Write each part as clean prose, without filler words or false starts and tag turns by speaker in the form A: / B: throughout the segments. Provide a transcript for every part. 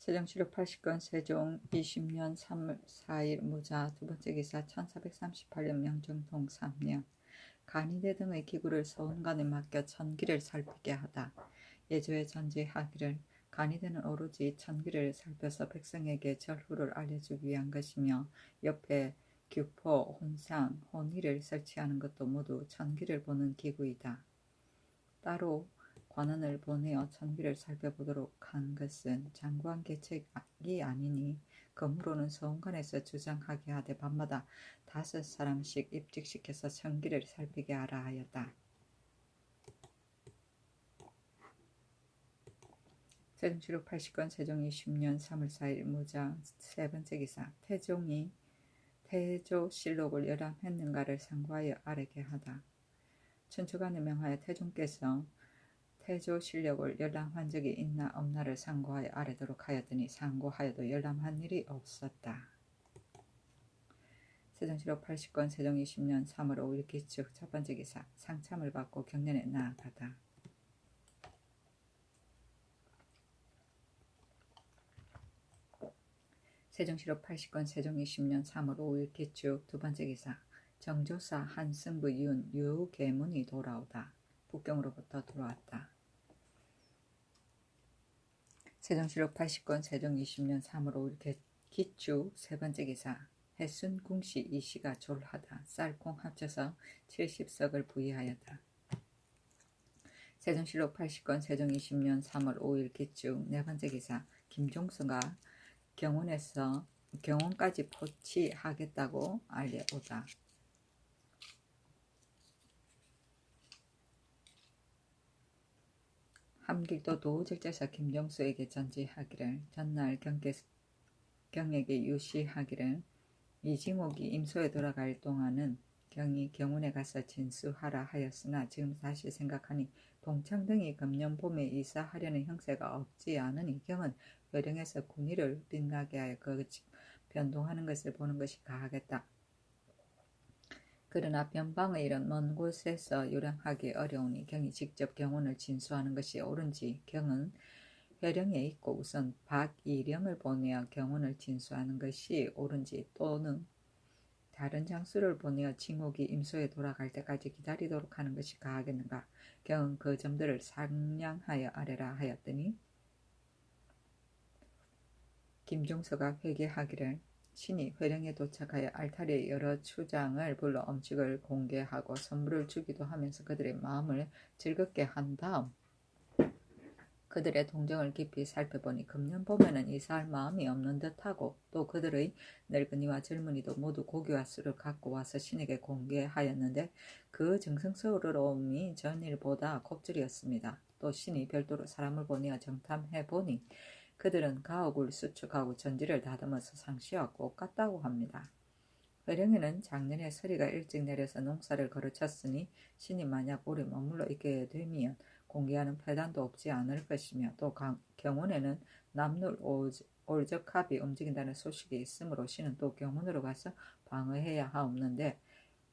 A: 세종시로 80건 세종 20년 3월 4일 무자 두번째 기사 1438년 명정통 3년 간이대 등의 기구를 서운관에 맡겨 천기를 살피게 하다. 예조에 전제하기를 간이대는 오로지 천기를 살펴서 백성에게 절후를 알려주기 위한 것이며 옆에 규포, 혼상, 혼의를 설치하는 것도 모두 천기를 보는 기구이다. 따로 관원을 보내어 천기를 살펴보도록 한 것은 장구한 계책이 아니니 그러므로는 서원관에서 주장하게 하되 밤마다 5사람씩 입직시켜서 천기를 살피게 하라 하였다. 세종시록 80건 세종 20년 3월 4일 무자 세번째 기사 태종이 태조실록을 열람했는가를 상고하여 아뢰게 하다. 춘추관에 명하여 태종께서 태조실록을 열람한 적이 있나 없나를 상고하여 아뢰도록 하였더니 상고하여도 열람한 일이 없었다. 세종시록 80건 세종 20년 3월 5일 기축 첫번째 기사 상참을 받고 경련에 나아가다. 세종시록 80건 세종 20년 3월 5일 기축 두번째 기사 정조사 한승부 윤 유계문이 돌아오다. 북경으로부터 돌아왔다. 세종시록 80건 세종 20년 3월 5일 기축 세번째 기사 해순 궁시 이시가 졸하다. 쌀콩 합쳐서 70석을 부의하였다. 세종시록 80건 세종 20년 3월 5일 기축 네번째 기사 김종서가 경원까지 포치하겠다고 알려오다. 함길도 도적자사 김종수에게 전지하기를 전날 경에게 유시하기를 이징옥이 임소에 돌아갈 동안은 경이 경운에 가서 진수하라 하였으나 지금 다시 생각하니 동창 등이 금년 봄에 이사하려는 형세가 없지 않으니 경은 회령에서 군의를 빗나게 하여 그 변동하는 것을 보는 것이 가하겠다. 그러나 변방의 일은 먼 곳에서 요령하기 어려우니 경이 직접 경운을 진수하는 것이 옳은지 경은 회령에 있고 우선 박이령을 보내어 경운을 진수하는 것이 옳은지 또는 다른 장수를 보내어 징옥이 임소에 돌아갈 때까지 기다리도록 하는 것이 가하겠는가. 경은 그 점들을 상량하여 아뢰라 하였더니 김종서가 회개하기를 신이 회령에 도착하여 알타리에 여러 추장을 불러 엄칙을 공개하고 선물을 주기도 하면서 그들의 마음을 즐겁게 한 다음 그들의 동정을 깊이 살펴보니 금년 봄에는 이사할 마음이 없는 듯하고 또 그들의 늙은이와 젊은이도 모두 고기와 술을 갖고 와서 신에게 공개하였는데 그 정성스러움이 전일보다 곱절이었습니다. 또 신이 별도로 사람을 보내어 정탐해보니 그들은 가옥을 수축하고 전지를 다듬어서 상시하고 옷 같다고 합니다. 회령에는 작년에 서리가 일찍 내려서 농사를 거르쳤으니 신이 만약 오래 머물러 있게 되면 공개하는 폐단도 없지 않을 것이며 또 경운에는 남놀 올적합이 움직인다는 소식이 있으므로 신은 또 경운으로 가서 방어해야 하옵는데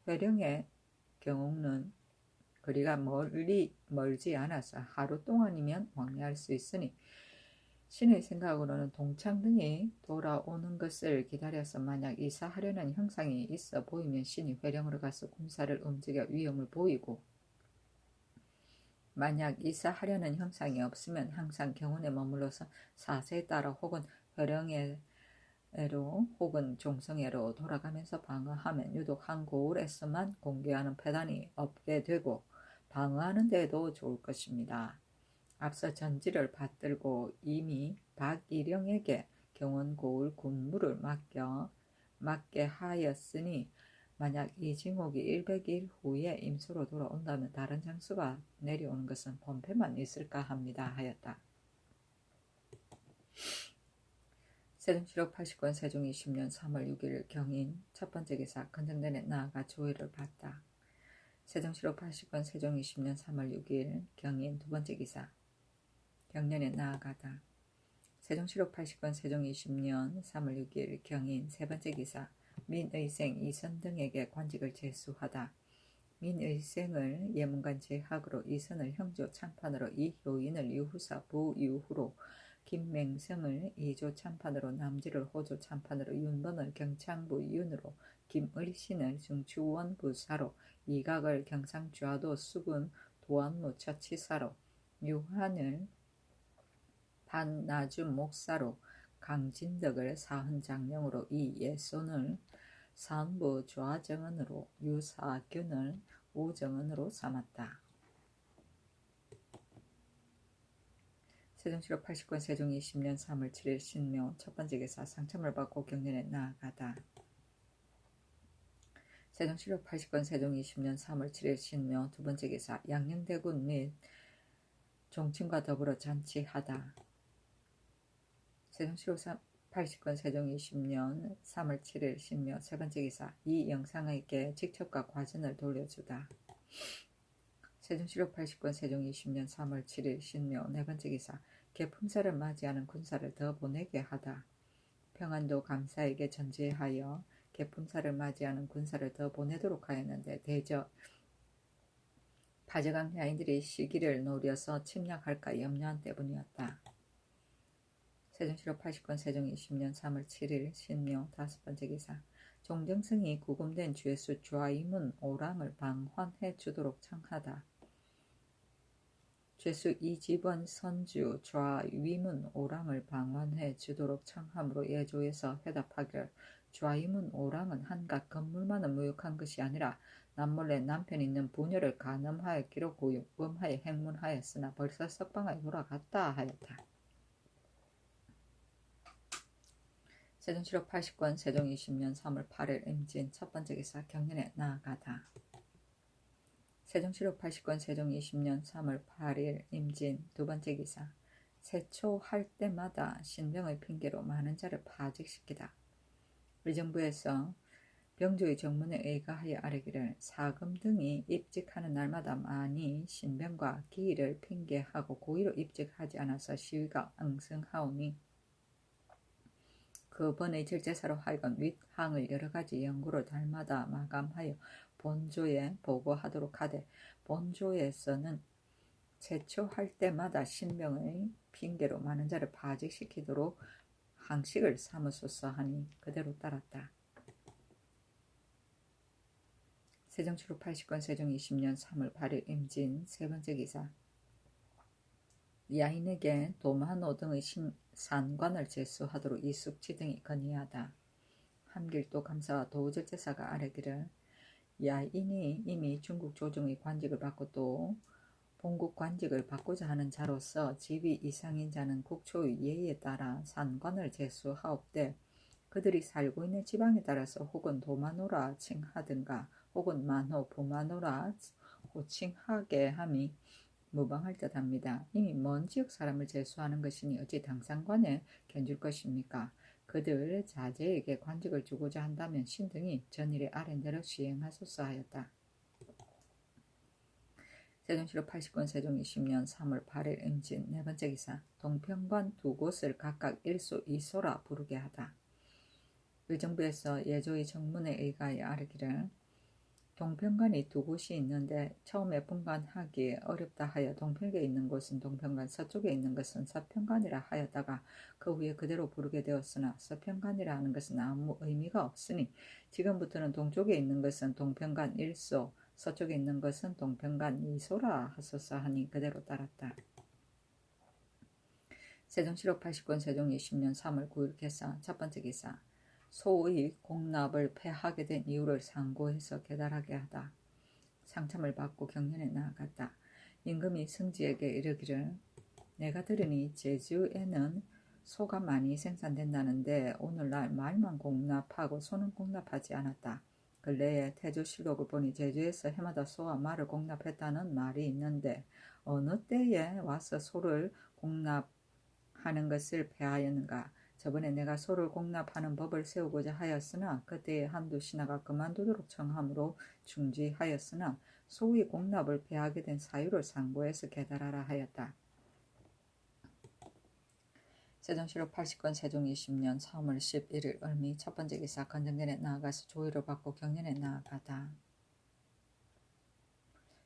A: 회령의 경운은 거리가 멀지 않아서 하루 동안이면 왕래할 수 있으니 신의 생각으로는 동창 등이 돌아오는 것을 기다려서 만약 이사하려는 형상이 있어 보이면 신이 회령으로 가서 군사를 움직여 위험을 보이고 만약 이사하려는 형상이 없으면 항상 경운에 머물러서 사세에 따라 혹은 회령에로 혹은 종성에로 돌아가면서 방어하면 유독 한 고을에서만 공개하는 폐단이 없게 되고 방어하는 데도 좋을 것입니다. 앞서 전지를 받들고 이미 박이령에게 경원고을 군무를 맡게 하였으니 만약 이징옥이 100일 후에 임소로 돌아온다면 다른 장수가 내려오는 것은 본패만 있을까 합니다 하였다. 세종시록 80권 세종 20년 3월 6일 경인 첫번째 기사 건정전에 나아가 조회를 받다. 세종시록 80권 세종 20년 3월 6일 경인 두번째 기사 경련에 나아가다. 세종시록 80권 세종 20년 3월 6일 경인 세번째 기사 민의생 이선 등에게 관직을 제수하다. 민의생을 예문관 제학으로 이선을 형조 창판으로 이효인을 유후사 부유후로 김맹성을 2조 참판으로, 남지를 호조 참판으로, 윤번을 경창부 윤으로, 김을신을 중추원 부사로, 이각을 경상주하도 수군 도안무 처치사로, 유한을 반나주 목사로, 강진덕을 사헌장령으로, 이예손을 사헌부 좌정원으로, 유사균을 우정원으로 삼았다. 세종실록 80권 세종 20년 3월 7일 신묘 첫번째 기사 상참을 받고 경연에 나아가다. 세종실록 80권 세종 20년 3월 7일 신묘 두번째 기사 양녕대군 및 종친과 더불어 잔치하다. 세종실록 80권 세종 20년 3월 7일 신묘 세번째 기사 이 영상에게 직첩과 과전을 돌려주다. 세종실록 80권 세종 20년 3월 7일 신묘 네번째 기사 개품사를 맞이하는 군사를 더 보내게 하다. 평안도 감사에게 전제하여 개품사를 맞이하는 군사를 더 보내도록 하였는데 대저 파저강 야인들이 시기를 노려서 침략할까 염려한 때문이었다. 세종실록 80권 세종 20년 3월 7일 신묘 다섯번째 기사 종정승이 구금된 죄수 좌이문 오랑을 방환해 주도록 청하다. 죄수 이집원 선주 좌위문 오랑을 방환해 주도록 청함으로 예조에서 회답하기를 좌위문 오랑은 한갓 건물만은 무역한 것이 아니라 남몰래 남편 있는 부녀를 간음하였기로 고용범하여 행문하였으나 벌써 석방하여 돌아갔다 하였다. 세종실록 80권 세종 20년 3월 8일 임진 첫번째 기사 경연에 나아가다. 세종실록 80권 세종 20년 3월 8일 임진 두번째 기사 세초할 때마다 신병의 핑계로 많은 자를 파직시키다. 의정부에서 병조의 정문에 의가하여 아뢰기를 사금 등이 입직하는 날마다 많이 신병과 기일을 핑계하고 고의로 입직하지 않아서 시위가 엉성하오니 그 번의 절제사로 하여금 윗항을 여러가지 연구로 달마다 마감하여 본조에 보고하도록 하되 본조에서는 제초할 때마다 신병의 핑계로 많은 자를 파직시키도록 항식을 삼으소서 하니 그대로 따랐다. 세종실록 80권 세종 20년 3월 8일 임진 세번째 기사 야인에게 도마노 등의 산관을 제수하도록 이숙지 등이 건의하다. 함길도 감사와 도절제사가 아뢰기를 야인이 이미 중국 조정의 관직을 받고 또 본국 관직을 받고자 하는 자로서 지위 이상인 자는 국초의 예에 따라 산관을 제수하옵되 그들이 살고 있는 지방에 따라서 혹은 도마노라 칭하든가 혹은 만호 부마노라 호칭하게 함이 무방할 듯합니다. 이미 먼 지역 사람을 제수하는 것이니 어찌 당상관에 견줄 것입니까? 그들 자제에게 관직을 주고자 한다면 신등이 전일의 아랜대로 시행하소서 하였다. 세종실록 80권 세종 20년 3월 8일 임진 네번째 기사 동평관 두 곳을 각각 1소 2소라 부르게 하다. 의정부에서 예조의 정문에 의가하여 아뢰기를 동평관이 두 곳이 있는데 처음에 분간하기 어렵다 하여 동평에 있는 곳은 동평관, 서쪽에 있는 것은 서평관이라 하였다가 그 후에 그대로 부르게 되었으나 서평관이라 하는 것은 아무 의미가 없으니 지금부터는 동쪽에 있는 것은 동평관 1소, 서쪽에 있는 것은 동평관 2소라 하소서 하니 그대로 따랐다. 세종실록 80권 세종 20년 3월 9일 개사 첫번째 기사 소의 공납을 폐하게 된 이유를 상고해서 계달하게 하다. 상참을 받고 경연에 나아갔다. 임금이 승지에게 이르기를 내가 들으니 제주에는 소가 많이 생산된다는데 오늘날 말만 공납하고 소는 공납하지 않았다. 근래에 태조실록을 보니 제주에서 해마다 소와 말을 공납했다는 말이 있는데 어느 때에 와서 소를 공납하는 것을 폐하였는가? 저번에 내가 소를 공납하는 법을 세우고자 하였으나 그때에 한두 신하가 그만두도록 청함으로 중지하였으나 소의 공납을 폐하게 된 사유를 상고해서 계달하라 하였다. 세종실록 80권 세종 20년 3월 11일 을미 첫번째 기사 건정견에 나아가서 조의를 받고 경연에 나아가다.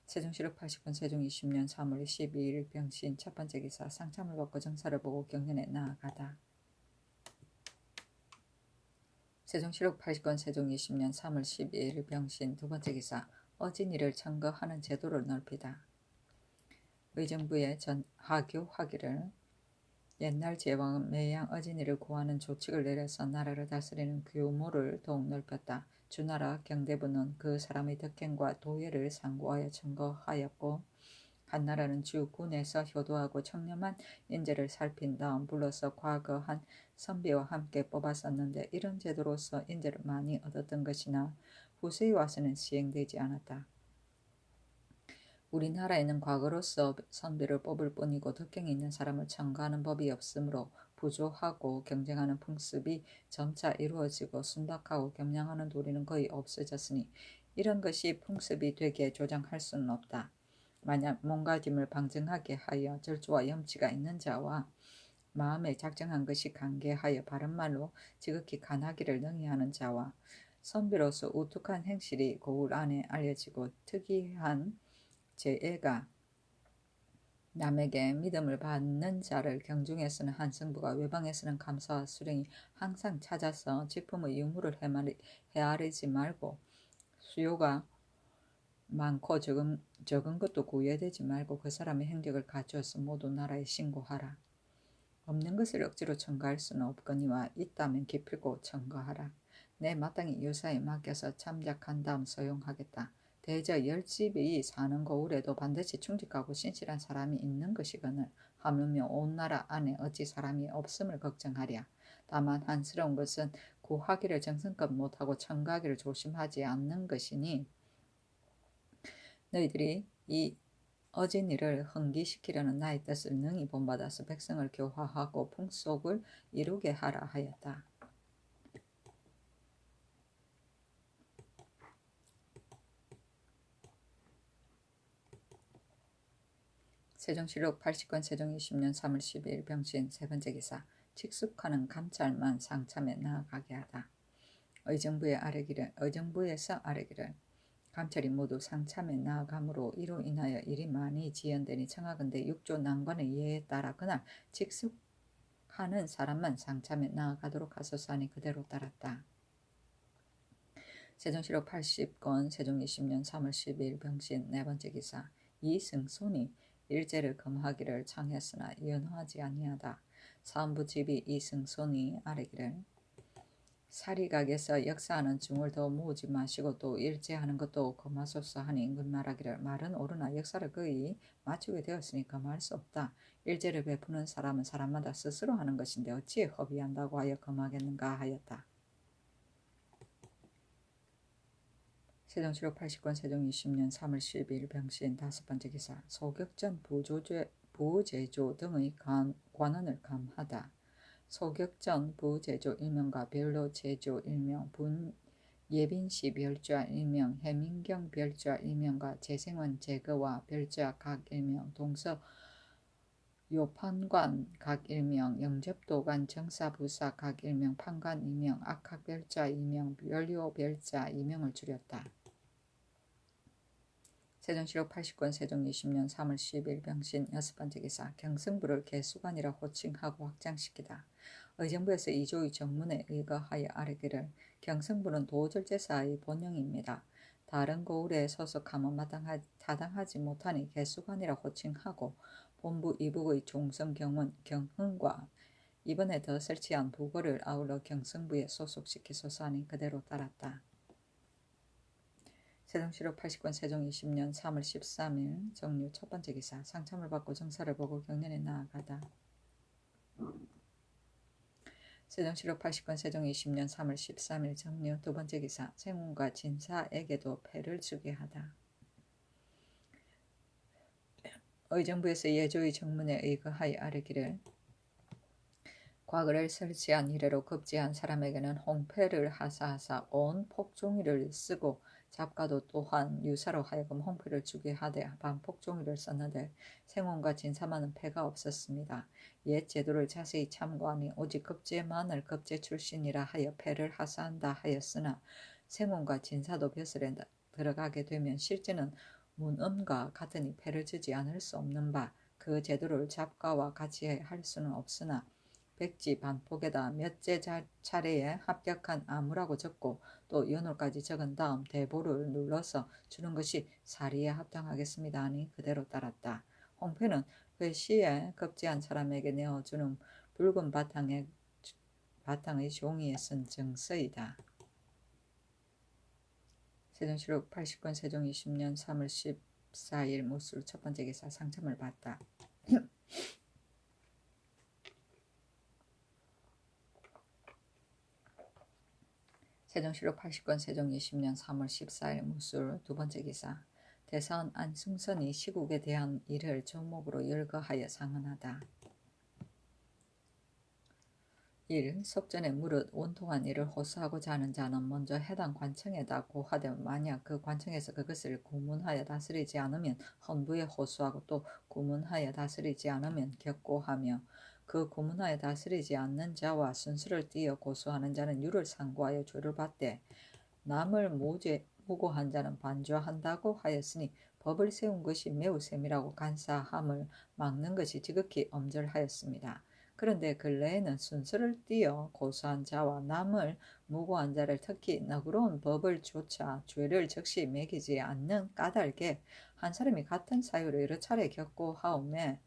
A: 세종시력 80권 세종 20년 3월 12일 병신 첫 번째 기사 상참을 받고 정사를 보고 경연에 나아가다. 세종시력 80권 세종 20년 3월 12일 병신 두 번째 기사 어진이를 청거하는 제도를 넓히다. 의정부의 하교 화기를 옛날 제왕은 매양 어진이를 구하는 조칙을 내려서 나라를 다스리는 규모를 더욱 넓혔다. 주나라 경대부는 그 사람의 덕행과 도예를 상고하여 청거하였고 한나라는 주군에서 효도하고 청렴한 인재를 살핀 다음 불러서 과거한 선비와 함께 뽑았었는데 이런 제도로서 인재를 많이 얻었던 것이나 후세에 와서는 시행되지 않았다. 우리나라에는 과거로서 선비를 뽑을 뿐이고 덕행이 있는 사람을 청구하는 법이 없으므로 부조하고 경쟁하는 풍습이 점차 이루어지고 순박하고 겸양하는 도리는 거의 없어졌으니 이런 것이 풍습이 되게 조장할 수는 없다. 만약 몸가짐을 방증하게 하여 절조와 염치가 있는 자와 마음에 작정한 것이 간계하여 바른말로 지극히 간하기를 능히하는 자와 선비로서 우뚝한 행실이 고을 안에 알려지고 특이한 제애가 남에게 믿음을 받는 자를 경중에서는 한승부가 외방에서는 감사와 수령이 항상 찾아서 직품의 유무를 헤아리지 말고 수요가 많고 적은 것도 구애되지 말고 그 사람의 행적을 갖추어서 모두 나라에 신고하라. 없는 것을 억지로 청구할 수는 없거니와 있다면 기필코 청구하라. 내 마땅히 유사에 맡겨서 참작한 다음 소용하겠다. 대저 10집이 사는 고을에도 반드시 충직하고 신실한 사람이 있는 것이거늘 하물며 온 나라 안에 어찌 사람이 없음을 걱정하랴. 다만 한스러운 것은 구하기를 정성껏 못하고 청구하기를 조심하지 않는 것이니 너희들이 이 어진이를 흥기시키려는 나의 뜻을 능히 본받아서 백성을 교화하고 풍속을 이루게 하라 하였다. 세종시록 80권 세종 20년 3월 12일 병신 세 번째 기사 직숙하는 감찰만 상참에 나아가게 하다. 의정부에서 아뢰기를 감찰이 모두 상참에 나아가므로 이로 인하여 일이 많이 지연되니 청하건대 6조 난관의 예에 따라 그날 직숙하는 사람만 상참에 나아가도록 하소서 하니 그대로 따랐다. 세종시록 80권 세종 20년 3월 12일 병신 네 번째 기사 이승손이 일제를 금하기를 청했으나 연호하지 아니하다. 사원부집이 이승손이 아뢰기를 사리각에서 역사하는 중을 더 모으지 마시고 또 일제하는 것도 금하소서 하니 인근 말하기를 말은 옳으나 역사를 거의 마치게 되었으니 금할 수 없다. 일제를 베푸는 사람은 사람마다 스스로 하는 것인데 어찌 허비한다고 하여 금하겠는가 하였다. 세종시록 80권 세종 20년 3월 12일 병신 다섯 번째 기사 소격전 부제조 등의 관원을 감하다. 소격전 부제조 일명과 별로 제조 일명 예빈시 별좌 일명 해민경 별좌 일명과 재생원 제거와 별좌 각 일명 동서 요판관 각 일명 영접도관 정사부사 각 일명 판관 일명 악학 별좌 일명 별요 별좌 일명을 줄였다. 세종시록 80권 세종 20년 3월 10일 병신 여섯 번째 기사 경승부를 개수관이라 호칭하고 확장시키다. 의정부에서 이조의 정문에 의거하여 아뢰기를 경승부는 도절제사의 본령입니다. 다른 고을에 소속하면 타당하지 못하니 개수관이라 호칭하고 본부 이북의 종성 경흥과 이번에 더 설치한 부거를 아울러 경승부에 소속시키소서 하니 그대로 따랐다. 세종시록 80권 세종 20년 3월 13일 정류 첫 번째 기사 상참을 받고 정사를 보고 경연에 나아가다. 세종시록 80권 세종 20년 3월 13일 정류 두 번째 기사 생훈과 진사에게도 패를 주게 하다. 의정부에서 예조의 정문에 의거하여 아뢰기를 과거를 설치한 이래로 급제한 사람에게는 홍패를 하사하사 온 폭종이를 쓰고 잡가도 또한 유사로 하여금 홍패를 주게 하되 반폭종이를 썼는데 생원과 진사만은 패가 없었습니다. 옛 제도를 자세히 참고하니 오직 급제만을 급제 출신이라 하여 패를 하사한다 하였으나 생원과 진사도 벼슬에 들어가게 되면 실제는 문음과 같으니 패를 주지 않을 수 없는 바 그 제도를 잡과와 같이 할 수는 없으나 백지 반폭에다 몇째 차례에 합격한 아무라고 적고 또 연호까지 적은 다음 대보를 눌러서 주는 것이 사리에 합당하겠습니다 하니 그대로 따랐다. 홍표는 그 시에 급제한 사람에게 내어주는 붉은 바탕의 종이에 쓴 정서이다. 세종시록 80권 세종 20년 3월 14일 무술 첫 번째 기사 상첨을 받다. 세종시록 80권 세종 20년 3월 14일 무술 두 번째 기사 대사원 안승선이 시국에 대한 일을 조목으로 열거하여 상언하다. 1. 속전에 무릇 원통한 일을 호소하고자 하는 자는 먼저 해당 관청에다 고하되 만약 그 관청에서 그것을 구문하여 다스리지 않으면 헌부에 호소하고 또 구문하여 다스리지 않으면 격고하며 그 구문하여 다스리지 않는 자와 순수를 띄어 고소하는 자는 유를 상고하여 죄를 받되 남을 무고한 자는 반주한다고 하였으니 법을 세운 것이 매우 세밀하고 간사함을 막는 것이 지극히 엄절하였습니다. 그런데 근래에는 순서를 띄어 고소한 자와 남을 무고한 자를 특히 너그러운 법을 조차 죄를 적시 매기지 않는 까닭에 한 사람이 같은 사유를 여러 차례 겪고 하오매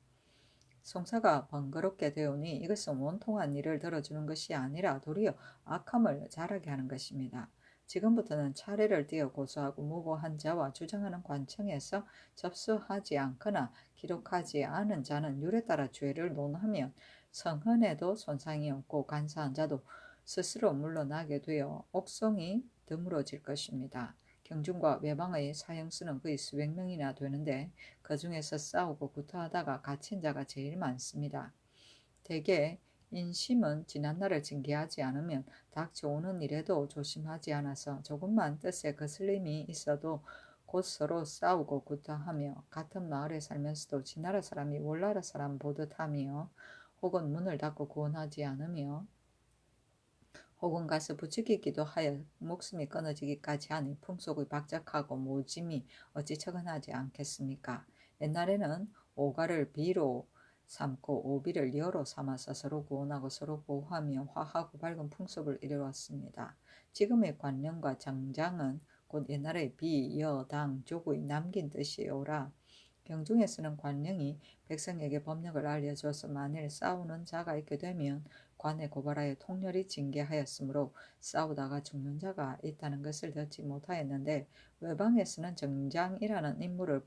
A: 송사가 번거롭게 되오니 이것은 원통한 일을 들어주는 것이 아니라 도리어 악함을 자라게 하는 것입니다. 지금부터는 차례를 띄어 고소하고 무고한 자와 주장하는 관청에서 접수하지 않거나 기록하지 않은 자는 율에 따라 죄를 논하면 성헌에도 손상이 없고 간사한 자도 스스로 물러나게 되어 옥송이 드물어질 것입니다. 경중과 외방의 사형수는 거의 수백 명이나 되는데 그 중에서 싸우고 구타하다가 갇힌 자가 제일 많습니다. 대개 인심은 지난날을 징계하지 않으면 닥쳐오는 일에도 조심하지 않아서 조금만 뜻에 거슬림이 있어도 곧 서로 싸우고 구타하며 같은 마을에 살면서도 지나라 사람이 월나라 사람 보듯하며 혹은 문을 닫고 구원하지 않으며 혹은 가서 부추기기도 하여 목숨이 끊어지기까지 하니 풍속의 박작하고 모짐이 어찌 처근하지 않겠습니까? 옛날에는 오가를 비로 삼고 오비를 여로 삼아서 서로 구원하고 서로 보호하며 화하고 밝은 풍속을 이루었습니다. 지금의 관령과 정장은 곧 옛날의 비, 여, 당, 조구의 남긴 뜻이오라. 경중에서는 관령이 백성에게 법령을 알려줘서 만일 싸우는 자가 있게 되면 관에 고발하여 통렬히 징계하였으므로 싸우다가 죽는 자가 있다는 것을 듣지 못하였는데 외방에서는 정장이라는 임무를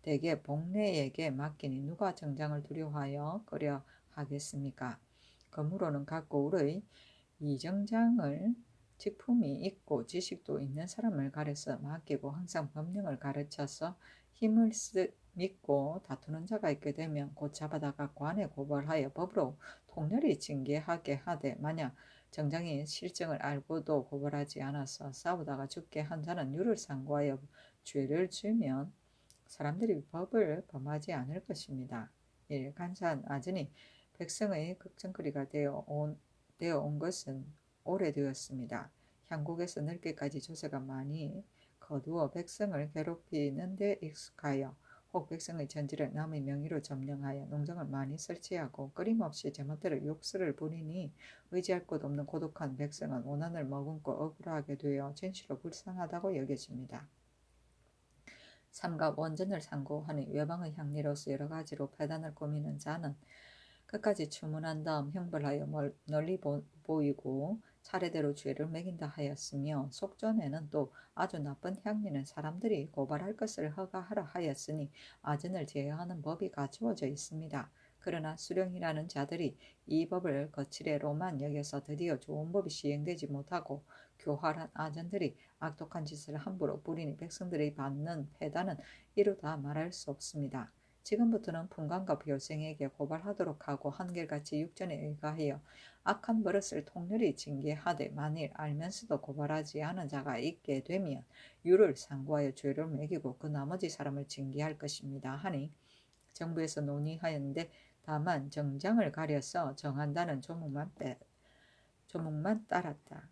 A: 대개 복내에게 맡기니 누가 정장을 두려워하여 꺼려 하겠습니까? 그러므로는 각고의 이정장을 직품이 있고 지식도 있는 사람을 가려서 맡기고 항상 법령을 가르쳐서 힘을 믿고 다투는 자가 있게 되면 곧 잡아다가 관에 고발하여 법으로 통렬히 징계하게 하되 만약 정장이 실정을 알고도 고발하지 않아서 싸우다가 죽게 한 자는 유를 상고하여 죄를 지으면 사람들이 법을 범하지 않을 것입니다. 1. 간사한 아전이 백성의 걱정거리가 되어 온 것은 오래되었습니다. 향국에서 늙기까지 조세가 많이 거두어 백성을 괴롭히는 데 익숙하여 혹 백성의 전지를 남의 명의로 점령하여 농장을 많이 설치하고 끊임없이 제멋대로 욕설을 부리니 의지할 곳 없는 고독한 백성은 원한을 머금고 억울하게 되어 진실로 불쌍하다고 여겨집니다. 삼가 원전을 상고하니 외방의 향리로서 여러 가지로 패단을 꾸미는 자는 끝까지 추문한 다음 형벌하여 널리 보이고 차례대로 죄를 매긴다 하였으며 속전에는 또 아주 나쁜 향리는 사람들이 고발할 것을 허가하라 하였으니 아전을 제어하는 법이 갖추어져 있습니다. 그러나 수령이라는 자들이 이 법을 거칠애로만 여겨서 드디어 좋은 법이 시행되지 못하고 교활한 아전들이 악독한 짓을 함부로 부리니 백성들이 받는 패단은 이루다 말할 수 없습니다. 지금부터는 분간과 벼생에게 고발하도록 하고 한결같이 육전에 의거하여 악한 버릇을 통렬히 징계하되 만일 알면서도 고발하지 않은 자가 있게 되면 유를 상고하여 죄를 매기고 그 나머지 사람을 징계할 것입니다 하니 정부에서 논의하였는데 다만 정장을 가려서 정한다는 조목만 따랐다.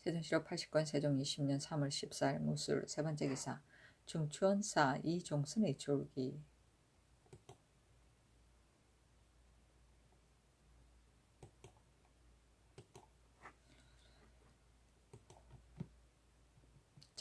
A: 세종시로 80권 세종 20년 3월 14일 무술 세 번째 기사 중추원사 이종선의 졸기.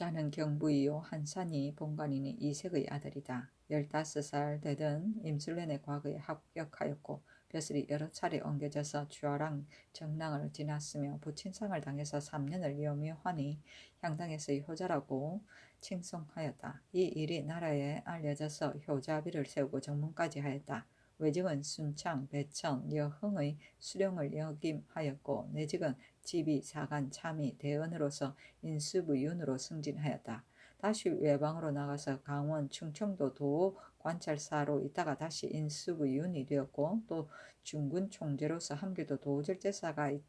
A: 자는 경부이요 한산이 본관이니 이색의 아들이다. 15살 되던 임술련의 과거에 합격하였고 벼슬이 여러 차례 옮겨져서 주아랑 정랑을 지났으며 부친상을 당해서 3년을 요묘하니 향당에서의 효자라고 칭송하였다. 이 일이 나라에 알려져서 효자비를 세우고 정문까지 하였다. 외직은 순창, 배천, 여흥의 수령을 역임하였고 내직은 지비, 사간, 참의, 대언으로서 인수부윤으로 승진하였다. 다시 외방으로 나가서 강원, 충청도 도 관찰사로 있다가 다시 인수부윤이 되었고 또 중군 총재로서 함길도 도절제사가로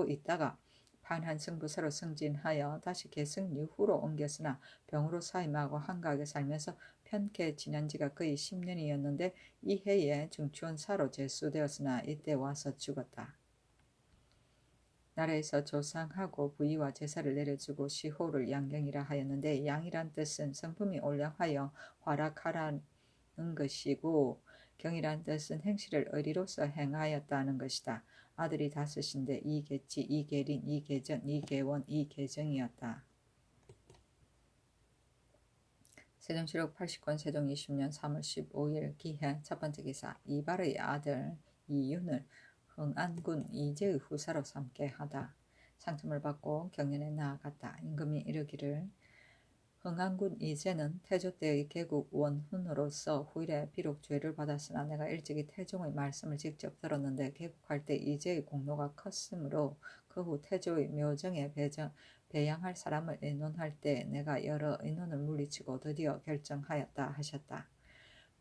A: 있다가 판한승부사로 승진하여 다시 계승 이후로 옮겼으나 병으로 사임하고 한가하게 살면서 편케 지난 지가 거의 10년이었는데 이 해에 중추원사로 제수되었으나 이때 와서 죽었다. 나라에서 조상하고 부위와 제사를 내려주고 시호를 양경이라 하였는데 양이란 뜻은 성품이 올량하여 활락하라는 것이고 경이란 뜻은 행실을 의리로서 행하였다는 것이다. 아들이 5인데 이계치, 이계린, 이계전, 이계원, 이계정이었다. 세종시록 80권 세종 20년 3월 15일 기해 첫 번째 기사 이발의 아들 이윤을 흥안군 이제의 후사로 삼게 하다. 상tum을 받고 경연에 나아갔다. 임금이 이르기를 흥안군 이제는 태조 때의 개국 원훈으로서 후일에 비록 죄를 받았으나 내가 일찍이 태종의 말씀을 직접 들었는데 개국할 때 이제의 공로가 컸으므로 그 후 태조의 묘정에 배양할 사람을 의논할 때 내가 여러 의논을 물리치고 드디어 결정하였다 하셨다.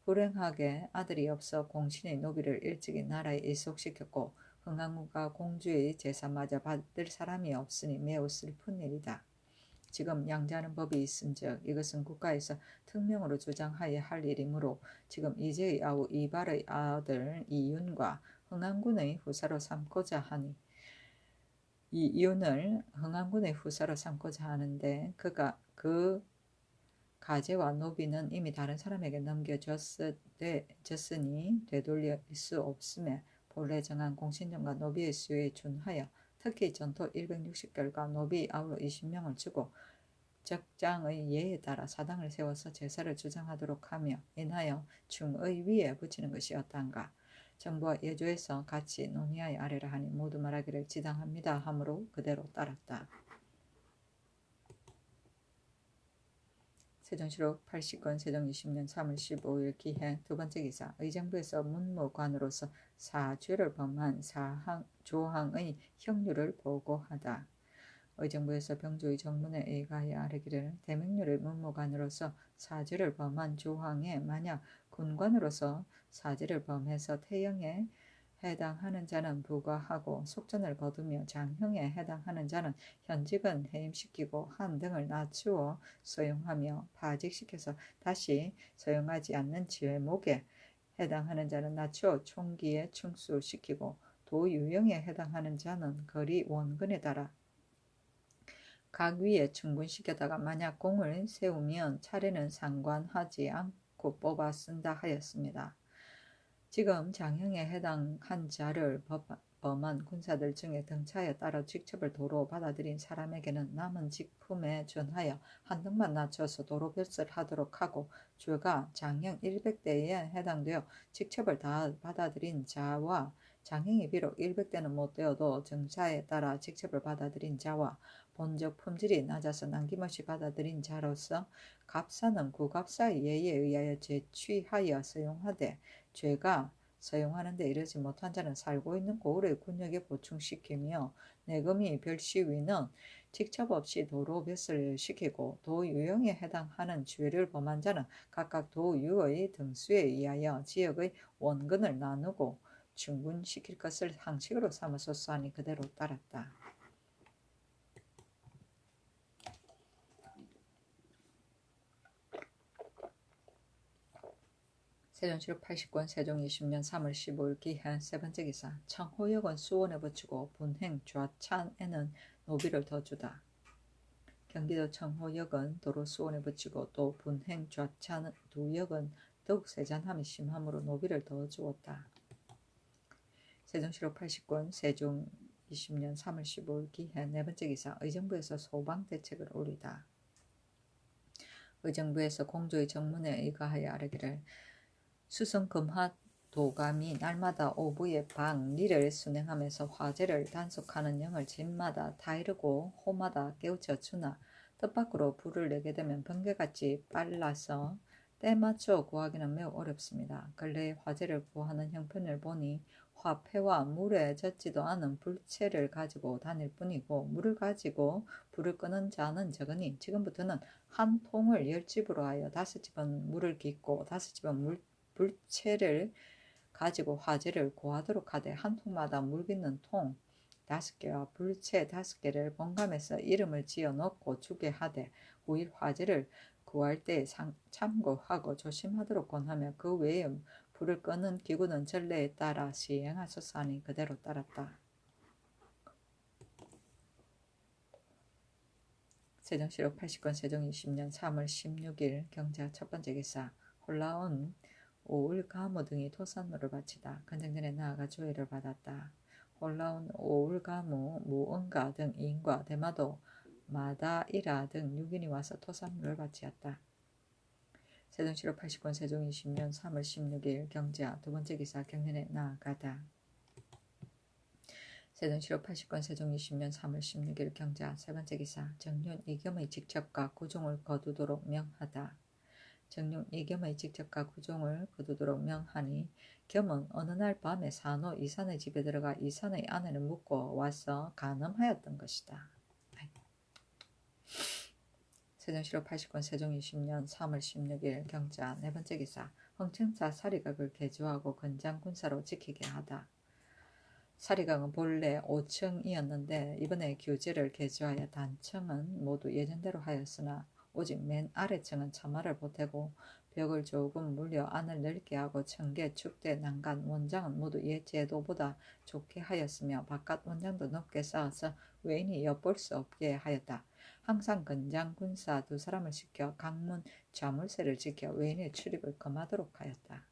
A: 불행하게 아들이 없어 공신의 노비를 일찍이 나라에 일속시켰고 흥안군과 공주의 제사마저 받을 사람이 없으니 매우 슬픈 일이다. 지금 양자하는 법이 있은즉 이것은 국가에서 특명으로 주장하여야 할 일이므로 지금 이제의 아우 이발의 아들 이윤과 흥안군의 후사로 삼고자 하니 이 이윤을 흥안군의 후사로 삼고자 하는데 그가 그 가제와 노비는 이미 다른 사람에게 넘겨졌으니 되돌릴 수 없음에 본래 정한 공신정과 노비의 수요에 준하여 특히 전토 160결과 노비 아우로 20명을 주고 적장의 예에 따라 사당을 세워서 제사를 주장하도록 하며 인하여 중의 위에 붙이는 것이 어떠한가. 정부와 예조에서 같이 논의하여 아래라 하니 모두 말하기를 지당합니다 하므로 그대로 따랐다. 세종시록 80권 세종 20년 3월 15일 기해 두 번째 기사 의정부에서 문무관으로서 사죄를 범한 조항의 형률을 보고하다. 의정부에서 병조의 정문에 의가하여 아뢰기를 대명률의 문무관으로서 사죄를 범한 조항에 만약 군관으로서 사죄를 범해서 태형에 해당하는 자는 부과하고 속전을 거두며 장형에 해당하는 자는 현직은 해임시키고 한 등을 낮추어 소용하며 파직시켜서 다시 소용하지 않는 지회목에 해당하는 자는 낮추어 총기에 충수시키고 도유형에 해당하는 자는 거리 원근에 따라 각 위에 충분시켜다가 만약 공을 세우면 차례는 상관하지 않고 뽑아 쓴다 하였습니다. 지금 장형에 해당한 자를 범한 군사들 중에 등차에 따라 직첩을 도로 받아들인 사람에게는 남은 직품에 준하여 한 등만 낮춰서 도로 벼슬하도록 하고 죄가 장형 100대에 해당되어 직첩을 다 받아들인 자와 장형이 비록 100대는 못되어도 등차에 따라 직첩을 받아들인 자와 본적 품질이 낮아서 남김없이 받아들인 자로서 갑사는 구갑사의 예에 의하여 제취하여 사용하되 죄가 사용하는 데 이르지 못한 자는 살고 있는 고을의 군역에 보충시키며 내금이 별시위는 직접 없이 도로 벼슬을 시키고 도유형에 해당하는 죄를 범한 자는 각각 도유의 등수에 의하여 지역의 원근을 나누고 충분시킬 것을 상식으로 삼아서 하니 그대로 따랐다. 세종시록 80권 세종 20년 3월 15일 기해 세 번째 기사 청호역은 수원에 붙이고 분행 좌찬에는 노비를 더 주다. 경기도 청호역은 도로 수온에 붙이고 또 분행 좌차 두 역은 더욱 세잔함이 심함으로 노비를 더 주었다. 세종시로 80권 세종 20년 3월 15일 기해 네 번째 기사 의정부에서 소방대책을 올리다. 의정부에서 공조의 정문에 의거하여 아뢰기를 수성 금화 도감이 날마다 오부에 방리를 순행하면서 화재를 단속하는 영을 집마다 타이르고 호마다 깨우쳐 주나 뜻밖으로 불을 내게 되면 번개같이 빨라서 때 맞춰 구하기는 매우 어렵습니다. 근래에 화재를 구하는 형편을 보니 화폐와 물에 젖지도 않은 불체를 가지고 다닐 뿐이고 물을 가지고 불을 끄는 자는 적으니 지금부터는 한 통을 10집으로 하여 5집은 물을 깃고 5집은 불체를 가지고 화재를 구하도록 하되 한 통마다 물 깃는 통 5개와 불체 5개를 번감해서 이름을 지어 넣고 주게 하되 후일 화재를 구할 때 참고하고 조심하도록 권하며 그 외에 불을 끄는 기구는 전례에 따라 시행하소서 하니 그대로 따랐다. 세종시록 80권 세종 20년 3월 16일 경자 첫 번째 기사 홀라온 오을 가무 등이 토산물을 바치다. 건장전에 나아가 조회를 받았다. 홀라온 오을 가무 무언가 등 인과 대마도 마다이라 등 6인이 와서 토산물을 바치었다. 세종시록 80권 세종 20년 3월 16일 경자 두 번째 기사 경련에 나아가다. 세종시록 80권 세종 20년 3월 16일 경자 세 번째 기사 정륜 이겸의 직접과 구종을 거두도록 명하다. 정륜 이겸의 직접과 구종을 거두도록 명하니 겸은 어느 날 밤에 산호 이산의 집에 들어가 이산의 아내를 묻고 와서 간음하였던 것이다. 세종시록 80권 세종 20년 3월 16일 경자 네 번째 기사 흥청사 사리각을 개조하고 건장군사로 지키게 하다. 사리각은 본래 5층이었는데 이번에 규제를 개조하여 단층은 모두 예전대로 하였으나 오직 맨 아래층은 처마를 보태고 벽을 조금 물려 안을 넓게 하고 청계, 축대, 난간, 원장은 모두 옛 제도보다 좋게 하였으며 바깥 원장도 높게 쌓아서 외인이 엿볼 수 없게 하였다. 항상 건장 군사 2사람을 시켜 강문 좌물쇠를 지켜 외인의 출입을 금하도록 하였다.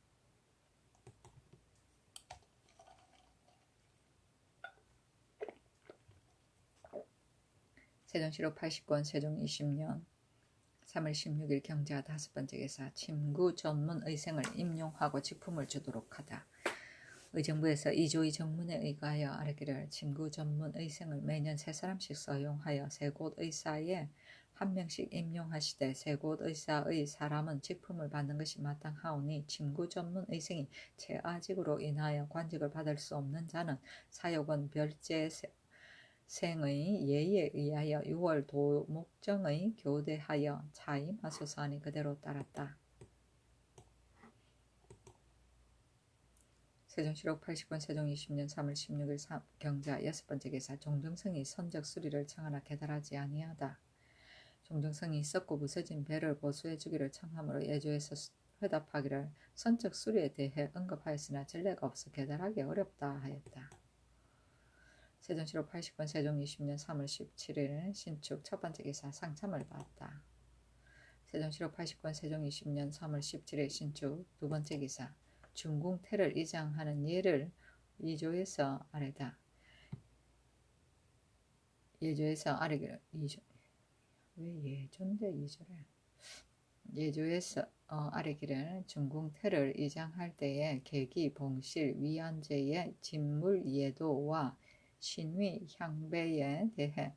A: 세종시록 80권 세종 20년 3월 16일 경자 다섯 번째 기사 침구 전문 의생을 임용하고 직품을 주도록 하다. 의정부에서 이조의 정문에 의거하여 아뢰기를 침구 전문 의생을 매년 3사람씩 서용하여 세 곳 의사에 한 명씩 임용하시되 세 곳 의사의 사람은 직품을 받는 것이 마땅하오니 침구 전문 의생이 최아직으로 인하여 관직을 받을 수 없는 자는 사욕은 별제 생의 예의에 의하여 6월 도목정의 교대하여 차임하소서 하니 그대로 따랐다. 세종시록 80권 세종 20년 3월 16일 경자 여섯 번째 기사 종정성이 선적 수리를 청하나 계달하지 아니하다. 종정성이 썩고 부서진 배를 보수해 주기를 청하므로 예조에서 회답하기를 선적 수리에 대해 언급하였으나 전례가 없어 계달하기 어렵다 하였다. 세종시록 80권 세종 20년 3월 17일 신축 첫 번째 기사 상참을 받았다. 세종시록 80권 세종 20년 3월 17일 신축 두 번째 기사 중궁태를 이장하는 예를 이조에서 아래다. 예조에서 아래기를 왜 예조인데 이조래? 예조에서 아래기를 중궁태를 이장할 때에 계기 봉실 위안제의 진물 예도와 신위 향배에 대해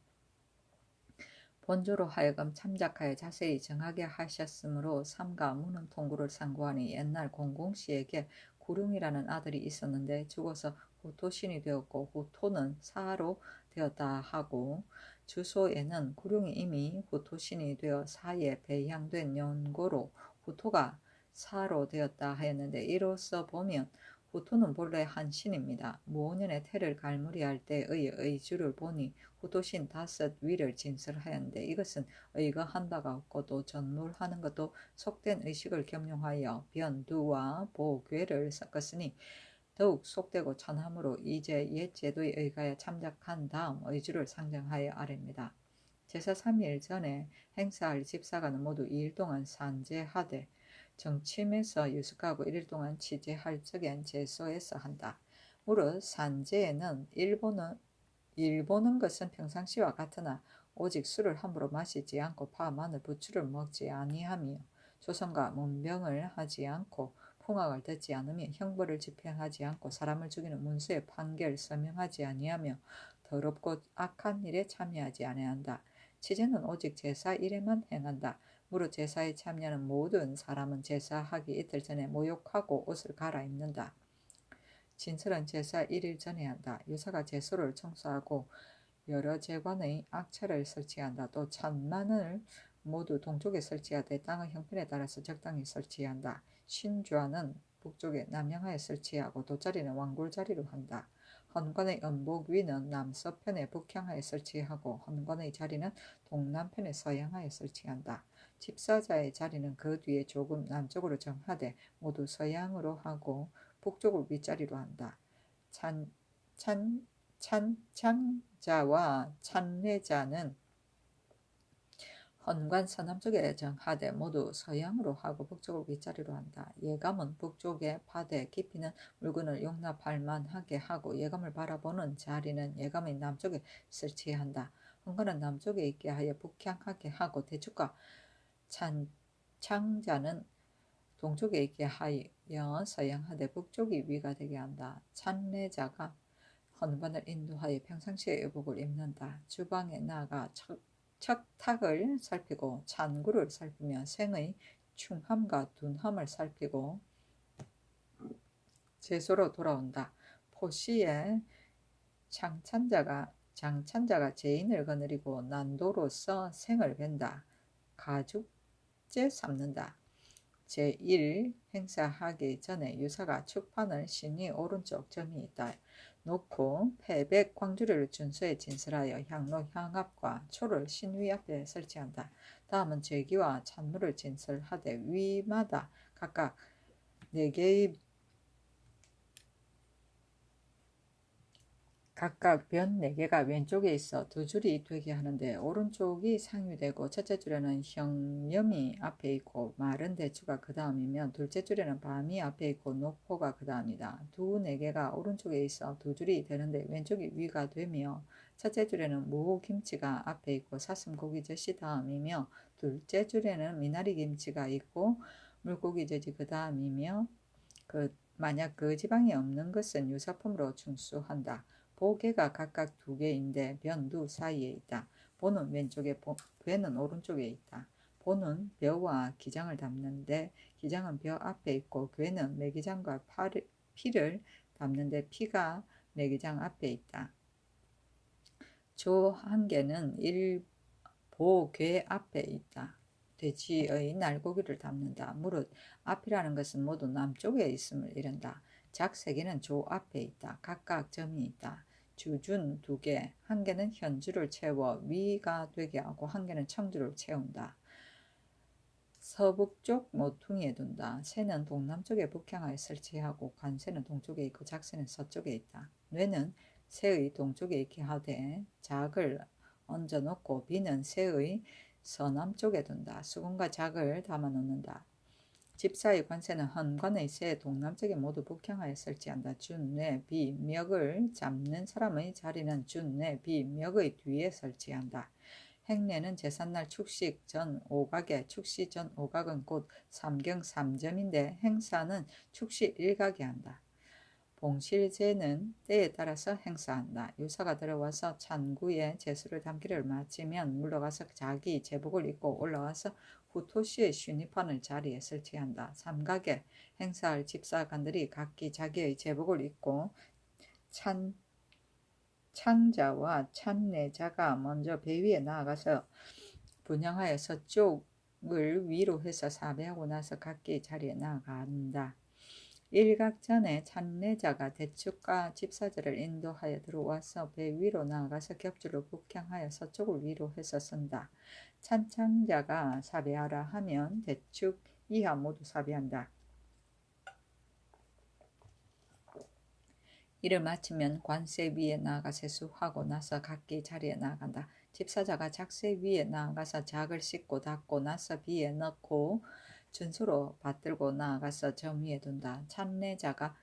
A: 본조로 하여금 참작하여 자세히 정하게 하셨으므로 삼가 무는 통구를 상고하니 옛날 공공씨에게 구룡이라는 아들이 있었는데 죽어서 후토신이 되었고 후토는 사로 되었다 하고 주소에는 구룡이 이미 후토신이 되어 사에 배향된 연고로 후토가 사로 되었다 하였는데 이로써 보면 후토는 본래 한 신입니다. 무오년에 태를 갈무리할 때의 의주를 보니 후토신 5 위를 진설하였는데 이것은 의거한 바가 없고 또 전물하는 것도 속된 의식을 겸용하여 변두와 보괴를 섞었으니 더욱 속되고 천함으로 이제 옛 제도에 의하여 참작한 다음 의주를 상정하여 아뢰입니다. 제사 3일 전에 행사할 집사가는 모두 2일 동안 산제하되 정침에서 유숙하고 1일 동안 취재할 적엔 제소에서 한다. 무릇 산제에는 일보는 것은 평상시와 같으나 오직 술을 함부로 마시지 않고 파, 마늘, 부추를 먹지 아니하며 조선과 문병을 하지 않고 풍악을 듣지 않으며 형벌을 집행하지 않고 사람을 죽이는 문수의 판결 서명하지 아니하며 더럽고 악한 일에 참여하지 아니한다. 취재는 오직 제사 일에만 행한다. 무릇 제사에 참여하는 모든 사람은 제사하기 이틀 전에 모욕하고 옷을 갈아입는다. 진설은 제사 1일 전에 한다. 유사가 제소를 청소하고 여러 제관의 악차를 설치한다. 또 찬만을 모두 동쪽에 설치하되 땅의 형편에 따라서 적당히 설치한다. 신주하는 북쪽에 남향하에 설치하고 돗자리는 왕굴자리로 한다. 헌관의 음복 위는 남서편에 북향하에 설치하고 헌관의 자리는 동남편에 서향하에 설치한다. 집사자의 자리는 그 뒤에 조금 남쪽으로 정하되 모두 서향으로 하고 북쪽을 윗자리로 한다. 찬장자와 찬례자는 헌관 서남쪽에 정하되 모두 서양으로 하고 북쪽을 윗자리로 한다. 예감은 북쪽에 파되 깊이는 물건을 용납할 만하게 하고 예감을 바라보는 자리는 예감의 남쪽에 설치한다. 헌관은 남쪽에 있게 하여 북향하게 하고 대축과 찬창자는 동쪽에 있게 하여 서양하되 북쪽이 위가 되게 한다. 찬례자가 헌관을 인도하여 평상시에 의복을 입는다. 주방에 나아가 척탁을 살피고 찬구를 살피며 생의 충함과 둔함을 살피고 제소로 돌아온다. 포시에 장찬자가 제인을 거느리고 난도로서 생을 벤다. 가죽재 삼는다. 제1 행사하기 전에 유사가 축판을 신이 오른쪽 점이 있다. 놓고 패백 광주리를 준수에 진설하여 향로 향앞과 초를 신위 앞에 설치한다. 다음은 제기와 찬물을 진설하되 위마다 각각 4개의 각각 변 4개가 왼쪽에 있어 2줄이 되게 하는데 오른쪽이 상유되고 첫째 줄에는 형념이 앞에 있고 마른 대추가 그 다음이며 둘째 줄에는 밤이 앞에 있고 노포가 그 다음이다. 4개가 오른쪽에 있어 2줄이 되는데 왼쪽이 위가 되며 첫째 줄에는 무김치가 앞에 있고 사슴고기젓이 다음이며 둘째 줄에는 미나리김치가 있고 물고기젓이 그 다음이며 만약 그 지방이 없는 것은 유사품으로 충수한다. 보개가 각각 2개인데 변두 사이에 있다. 보는 왼쪽에 배는 오른쪽에 있다. 보는 벼와 기장을 담는데 기장은 벼 앞에 있고 괴는 매기장과 피를 담는데 피가 매기장 앞에 있다. 조 한 개는 일보괴 앞에 있다. 돼지의 날고기를 담는다. 무릇 앞이라는 것은 모두 남쪽에 있음을 이른다. 작 3개는 조 앞에 있다. 각각 점이 있다. 주준 2개, 한 개는 현주를 채워 위가 되게 하고 한 개는 청주를 채운다. 서북쪽 모퉁이에 둔다. 새는 동남쪽에 북향하에 설치하고 관새는 동쪽에 있고 작새는 서쪽에 있다. 뇌는 새의 동쪽에 있게 하되 작을 얹어 놓고 비는 새의 서남쪽에 둔다. 수건과 작을 담아 놓는다. 집사의 관새는 헌관의 새 동남쪽에 모두 북향하에 설치한다. 준, 뇌, 비, 멱을 잡는 사람의 자리는 준, 뇌, 비, 멱의 뒤에 설치한다. 행례는 제삿날 축식 전 5각에 축시 전 5각은 곧 삼경 3점인데 행사는 축시 1각에 한다. 봉실제는 때에 따라서 행사한다. 유사가 들어와서 찬구에 제수를 담기를 마치면 물러가서 자기 제복을 입고 올라와서 후토시의 슈니판을 자리에 설치한다. 삼각에 행사할 집사관들이 각기 자기의 제복을 입고 찬자와 찬례자가 먼저 배 위에 나아가서 분향하여 서쪽을 위로 해서 사배하고 나서 각기 자리에 나아간다. 일각 전에 찬례자가 대축과 집사들을 인도하여 들어와서 배 위로 나아가서 겹줄로 북향하여 서쪽을 위로 해서 선다. 찬창자가 사배하라 하면 대축 이하 모두 사배한다. 이를 마치면 관세 위에 나아가 세수하고 나서 각기 자리에 나아간다. 집사자가 작세 위에 나아가서 작을 씻고 닦고 나서 비에 넣고 준수로 받들고 나아가서 점 위에 둔다. 찬내자가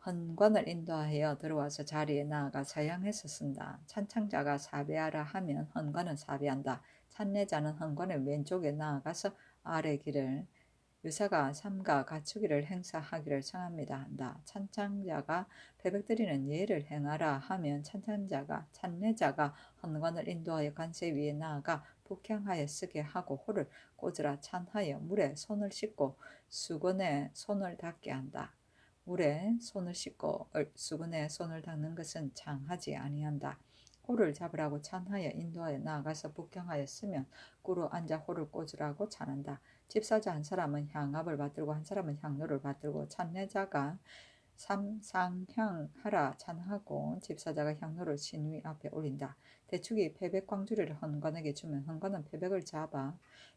A: 헌관을 인도하여 들어와서 자리에 나아가 사양해서 쓴다. 찬창자가 사배하라 하면 헌관은 사배한다. 찬내자는 헌관의 왼쪽에 나아가서 아래 길을 유사가 삼가 갖추기를 행사하기를 청합니다 한다. 찬창자가 패백드리는 예를 행하라 하면 찬내자가 헌관을 인도하여 관세 위에 나아가 북향하여 쓰게 하고 호를 꽂으라 찬하여 물에 손을 씻고 수건에 손을 닦게 한다. 물에 손을 씻고 수건에 손을 닦는 것은 장하지 아니한다. 호를 잡으라고 찬하여 인도하여 나아가서 북향하여 쓰면 꿇어 앉아 호를 꽂으라고 찬한다. 집사자 한 사람은 향압을 받들고 한 사람은 향로를 받들고 찬내자가 삼상향하라 찬하고 집사자가 향로를 신위 앞에 올린다. 대축이 패백광주리를 헌관에게 주면 헌관은 패백을 잡아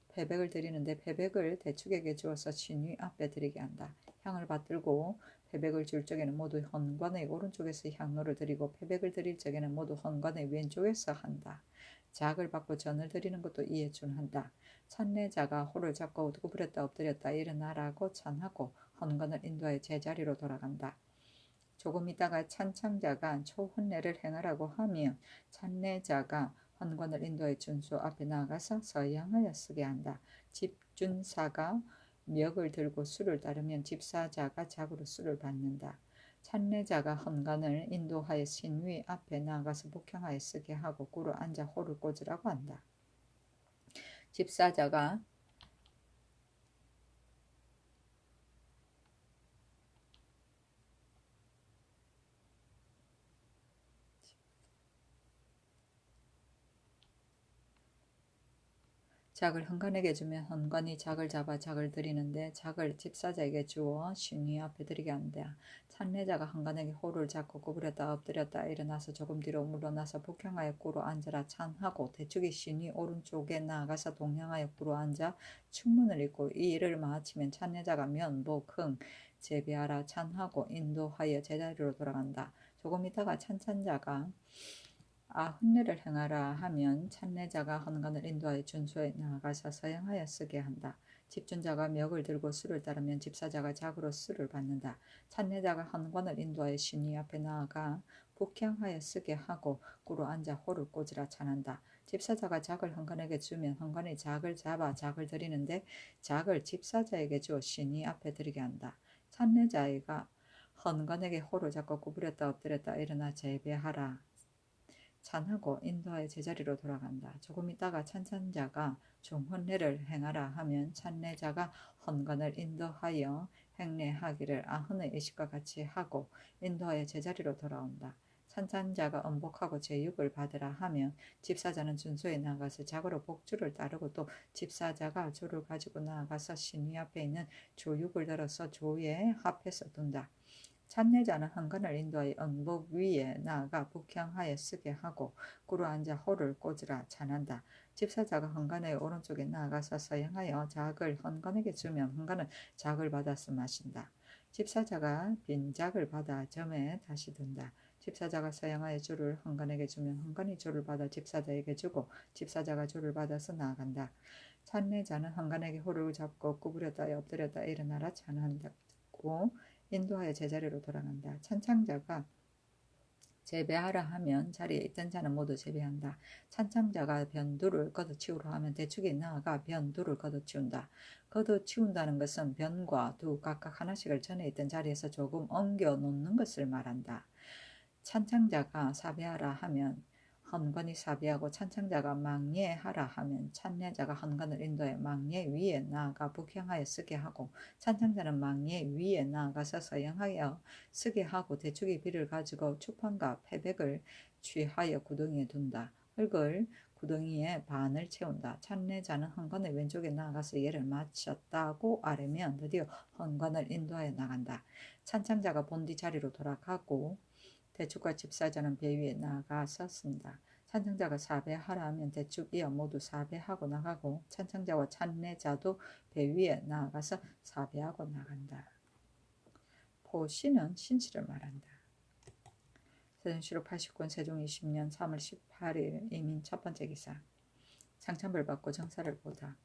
A: 패백을 드리는데 패백을 대축에게 주어서 신위 앞에 드리게 한다. 향을 받들고 패백을 줄 적에는 모두 헌관의 오른쪽에서 향로를 드리고 패백을 드릴 적에는 모두 헌관의 왼쪽에서 한다. 작을 받고 전을 드리는 것도 이에 준한다. 찬내자가 호를 잡고 구부렸다 엎드렸다 일어나라고 찬하고 헌관을 인도하여 제자리로 돌아간다. 조금 있다가 찬창자가 초혼례를 행하라고 하며 찬내자가 헌관을 인도하여 준수 앞에 나아가서 서양하여 쓰게 한다. 집준사가 멱을 들고 수를 따르면 집사자가 작으로 수를 받는다. 찬내자가 헌관을 인도하여 신위 앞에 나아가서 북향하여 쓰게 하고 꿇어 앉아 호를 꽂으라고 한다. 집사자가 작을 헌관에게 주면 헌관이 작을 잡아 작을 드리는데 작을 집사자에게 주어 신위 앞에 드리게 한다. 찬내자가 헌관에게 호를 잡고 구부렸다 엎드렸다 일어나서 조금 뒤로 물러나서 북향하여 꿇어 앉으라 찬하고 대축이 신위 오른쪽에 나아가서 동향하여 꿇어 앉아 축문을 읽고 이 일을 마치면 찬내자가 면복 흥 제비하라 찬하고 인도하여 제자리로 돌아간다. 조금 있다가 찬찬자가 혼례를 행하라 하면 찬내자가 헌관을 인도하여 준수에 나아가서 서양하여 쓰게 한다. 집준자가 멱을 들고 수를 따르면 집사자가 작으로 수를 받는다. 찬내자가 헌관을 인도하여 신위 앞에 나아가 북향하여 쓰게 하고 꿇어 앉아 호를 꽂으라 찬한다. 집사자가 작을 헌관에게 주면 헌관이 작을 잡아 작을 드리는데 작을 집사자에게 주어 신위 앞에 드리게 한다. 찬내자가 헌관에게 호를 잡고 구부렸다 엎드렸다 일어나 제배하라 찬하고 인도하여 제자리로 돌아간다. 조금 있다가 찬찬자가 종헌례를 행하라 하면 찬내자가 헌관을 인도하여 행례하기를 아흔의 예식과 같이 하고 인도하여 제자리로 돌아온다. 찬찬자가 엄복하고 제육을 받으라 하면 집사자는 준소에 나가서 작으로 복주를 따르고 또 집사자가 조를 가지고 나아가서 신위 앞에 있는 조육을 들어서 조에 합해서 둔다. 찬내자는 헌관을 인도하여 언복 위에 나아가 북향하여 쓰게 하고 꿇어 앉아 호를 꽂으라 찬한다. 집사자가 헌관의 오른쪽에 나아가서 서양하여 작을 헌관에게 주면 헌관은 작을 받아서 마신다. 집사자가 빈 작을 받아 점에 다시 둔다. 집사자가 서양하여 주를 헌관에게 주면 헌관이 주를 받아 집사자에게 주고 집사자가 주를 받아서 나아간다. 찬내자는 헌관에게 호를 잡고 구부렸다 엎드렸다 일어나라 찬한다고 인도하여 제자리로 돌아간다. 찬창자가 제배하라 하면 자리에 있던 자는 모두 제배한다. 찬창자가 변두를 걷어치우라 하면 대축에 나아가 변두를 걷어치운다. 걷어치운다는 것은 변과 두 각각 하나씩을 전에 있던 자리에서 조금 옮겨 놓는 것을 말한다. 찬창자가 사배하라 하면 헌관이 사배하고 찬창자가 망예하라 하면 찬내자가 헌관을 인도해 망예 위에 나아가 북향하여 쓰게 하고 찬창자는 망예 위에 나아가서 서양하여 쓰게 하고 대축의 비를 가지고 추판과 패백을 취하여 구덩이에 둔다. 흙을 구덩이에 반을 채운다. 찬내자는 헌관의 왼쪽에 나아가서 예를 마쳤다고 아뢰면 드디어 헌관을 인도하여 나간다. 찬창자가 본디 자리로 돌아가고 대축과 집사자는 배 위에 나가서 쓴다. 찬창자가 사배하라 하면 대축이어 모두 사배하고 나가고 찬창자와 찬내자도 배 위에 나가서 사배하고 나간다. 포시는 신시를 말한다. 세종시로 89년 세종 20년 3월 18일 이민 첫 번째 기사. 상참을 받고 정사를 보다.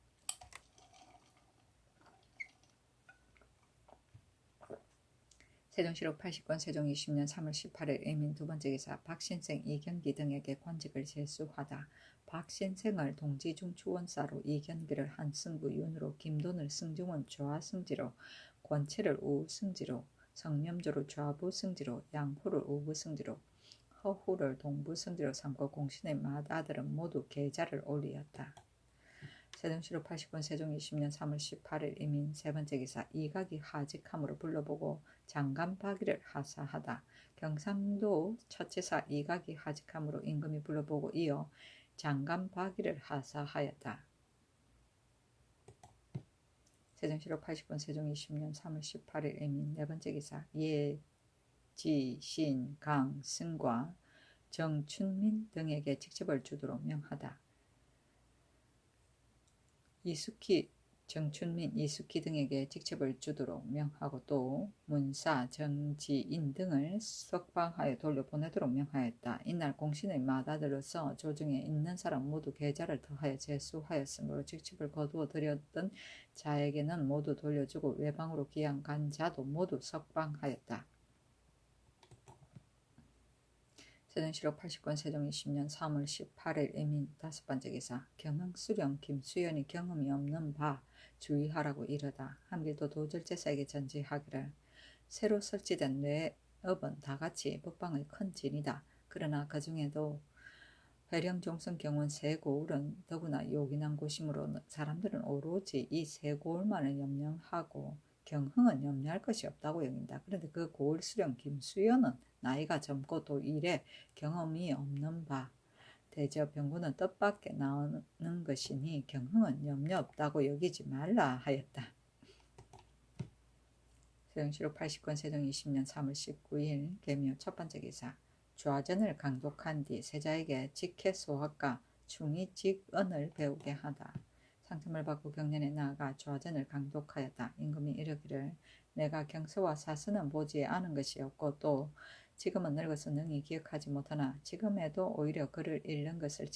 A: 세종시로 89년 세종 20년 3월 18일 이민 두 번째 기사. 박신생 이경기 등에게 관직을 제수하다. 박신생을 동지중 추원사로 이경기를 한승구 윤으로 김돈을 승중원 좌승지로 권채를 우승지로 성념조를 좌부승지로 양후를 우부승지로 허후를 동부승지로 삼고 공신의 맏아들은 모두 계좌를 올리었다. 세종시로 89년 세종 20년 3월 18일 이민 세 번째 기사. 이각이 하직함으로 불러보고 장감 박이를 하사하다. 경상도 첫제사 이각이 하직함으로 임금이 불러보고 이어 장감 박이를 하사하였다. 세종시로 89년 세종 20년 3월 18일 이민 네 번째 기사. 예, 지, 신, 강, 승과 정춘민 등에게 직접을 주도록 명하다. 이숙희, 정춘민, 이숙희 등에게 직책을 주도록 명하고 또 문사, 정지인 등을 석방하여 돌려보내도록 명하였다. 이날 공신의 맏아들로서 조중에 있는 사람 모두 계좌를 더하여 제수하였으므로 직책을 거두어 들였던 자에게는 모두 돌려주고 외방으로 귀양 간 자도 모두 석방하였다. 세종시로 89년 세종 20년 3월 18일 이민 다섯 번째 기사. 경흥수령 김수연이 경험이 없는 바 주의하라고 이르다. 한길도 도절제사에게 전지하기를 새로 설치된 뇌업은 다같이 법방의 큰 진이다. 그러나 그 중에도 회령 종성 경원 세 고을은 더구나 요긴한 곳이므로 사람들은 오로지 이 세 고을만을 염려하고 경흥은 염려할 것이 없다고 여긴다. 그런데 그 고을 수령 김수연은 나이가 젊고 또 일에 경험이 없는 바 대저 병구는 뜻밖에 나오는 것이니 경흥은 염려 없다고 여기지 말라 하였다. 세종시로 89년 세종 20년 3월 19일 계묘 첫 번째 기사. 좌전을 강독한 뒤 세자에게 직해소학과 충의직언을 배우게 하다. 상품을 받고 경련에 나아가 좌전을 강독하였다. 임금이 이르기를 내가 경서와 사서는 보지 않은 것이 없고 또 지금은 늙어서 능히 기억하지 못하나 지금에도 오히려 그를 잃는 것을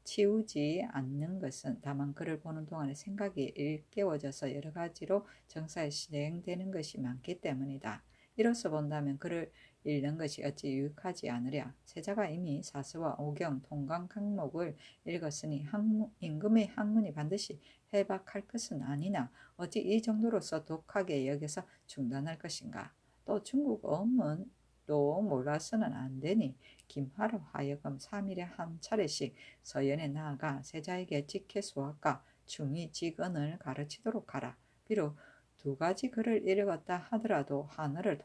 A: 치우지 않는 것은 다만 그를 보는 동안에 생각이 일깨워져서 여러 가지로 정사에 진행되는 것이 많기 때문이다. 이로써 본다면 그를 읽는 것이 어찌 유익하지 않으랴. 세자가 이미 사서와 오경, 통강 강목을 읽었으니 임금의 학문이 반드시 해박할 것은 아니나 어찌 이 정도로서 독하게 여겨서 중단할 것인가. 또 중국 어문도 몰라서는 안 되니 김하로 하여금 3일에 한 차례씩 서연에 나아가 세자에게 직해소학과 중의직언을 가르치도록 하라. 비록 두 가지 글을 읽었다 하더라도 한어를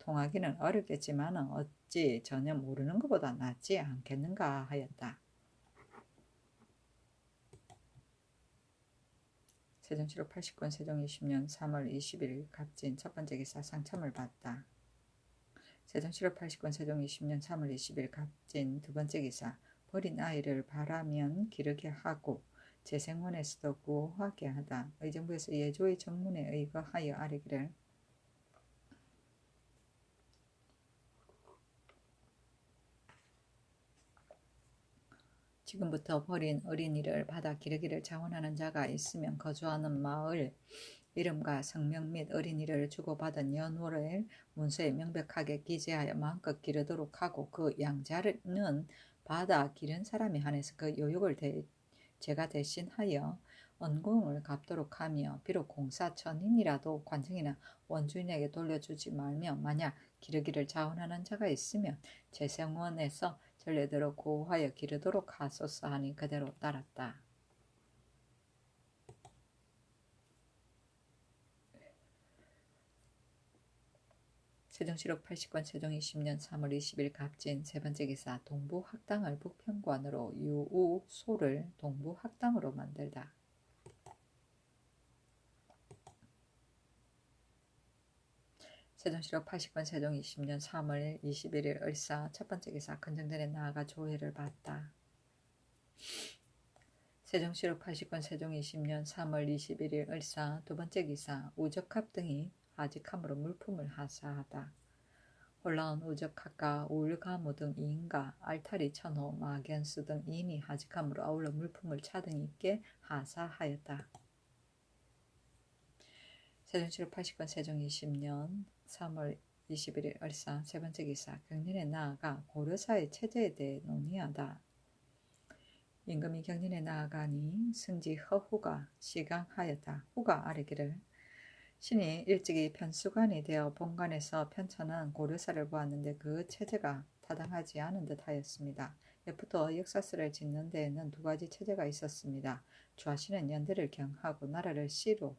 A: 통하기는 어렵겠지만 어찌 전혀 모르는 것보다 낫지 않겠는가 하였다. 세종시로 89년 세종 20년 3월 20일 갑진 첫 번째 기사. 상참을 받다. 세종시로 89년 세종 20년 3월 20일 갑진 두 번째 기사. 버린 아이를 바라면 기르게 하고 재생원에서도 구호하게 하다. 의정부에서 예조의 정문에 의거하여 아뢰기를 지금부터 버린 어린이를 받아 기르기를 자원하는 자가 있으면 거주하는 마을 이름과 성명 및 어린이를 주고받은 연월을 문서에 명백하게 기재하여 마음껏 기르도록 하고 그 양자는 받아 기른 사람이 한해서 그 요육을 제가 대신하여 언공을 갚도록 하며 비록 공사천인이라도 관청이나 원주인에게 돌려주지 말며 만약 기르기를 자원하는 자가 있으면 재생원에서 전례대로 고하여 기르도록 하소서 하니 그대로 따랐다. 세종시록 89년 세종 20년 3월 20일 갑진 세 번째 기사. 동부학당을 북평관으로 유우소를 동부학당으로 만들다. 세종시록 89년 세종 20년 3월 21일 을사 첫 번째 기사. 건정전에 나아가 조회를 받다. 세종시록 89년 세종 20년 3월 21일 을사 두 번째 기사. 우적합 등이 하직함으로 물품을 하사하다. 올라온 우적학과 우울가무 등 이인가 알타리 천호 마견수 등 이인이 하직함으로 아울러 물품을 차등 있게 하사하였다. 세종실록 80권 세종 20년 3월 21일 을사 세번째 기사 경린에 나아가 고려사의 체제에 대해 논의하다. 임금이 경린에 나아가니 승지 허후가 시강하였다. 후가 아뢰기를 신이 일찍이 편수관이 되어 본관에서 편찬한 고려사를 보았는데 그 체제가 타당하지 않은 듯 하였습니다. 옛부터 역사서를 짓는 데에는 두 가지 체제가 있었습니다. 좌신은 연대를 경하고 나라를 시로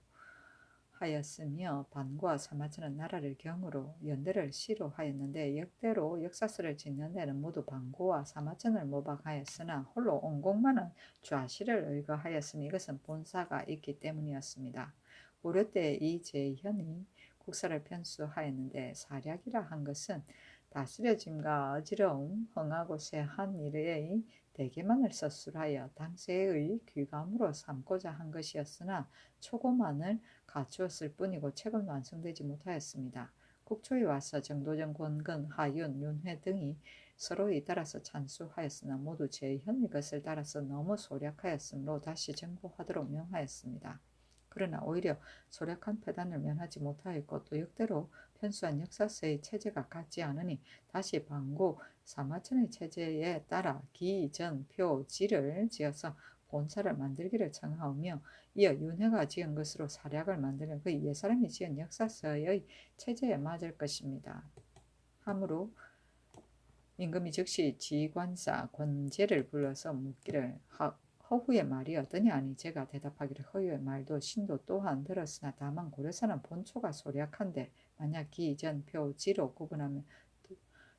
A: 하였으며 반과 사마천은 나라를 경으로 연대를 시로 하였는데 역대로 역사서를 짓는 데는 모두 반고와 사마천을 모방하였으나 홀로 온공만은 좌시를 의거하였으니 이것은 본사가 있기 때문이었습니다. 고려 때 이재현이 국사를 편수하였는데 사략이라 한 것은 다스려짐과 어지러움, 흥하고 세한 일의 대개만을 서술하여 당세의 귀감으로 삼고자 한 것이었으나 초고만을 갖추었을 뿐이고 책은 완성되지 못하였습니다. 국초에 와서 정도전, 권근, 하윤, 윤회 등이 서로에 따라서 찬수하였으나 모두 재현의 것을 따라서 너무 소략하였으므로 다시 정보하도록 명하였습니다. 그러나 오히려 소략한 패단을 면하지 못하였고 또 역대로 편수한 역사서의 체제가 같지 않으니 다시 반고 사마천의 체제에 따라 기, 전, 표, 지를 지어서 본사를 만들기를 청하오며 이어 윤회가 지은 것으로 사략을 만들면 그 옛사람이 지은 역사서의 체제에 맞을 것입니다. 하므로 임금이 즉시 지관사 권제를 불러서 묻기를 허후의 말이 어떠냐 하니 제가 대답하기를 허후의 말도 신도 또한 들었으나 다만 고려사는 본초가 소략한데 만약 기, 전, 표, 지로 구분하면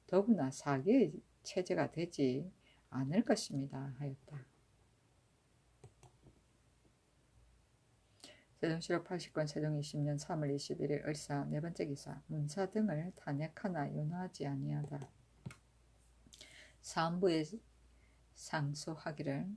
A: 더구나 사기의 체제가 되지 않을 것입니다 하였다. 세종실록 80권 세종 20년 3월 21일 을사 네번째 기사 문사 등을 탄핵하나 윤호하지 아니하다. 사헌부에 상소하기를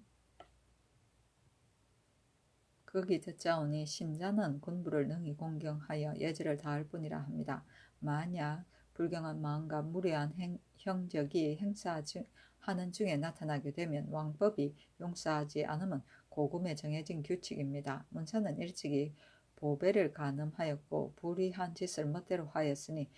A: 극이 듣자오니 신자는 군부를 능히 공경하여 예절을 다할 뿐이라 합니다. 만약 불경한 마음과 무례한 형적이 행사하는 중에 나타나게 되면 왕법이 용서하지 않으면 고금에 정해진 규칙입니다. 문사는 일찍이 보배를 간음하였고 불의한 짓을 멋대로 하였으니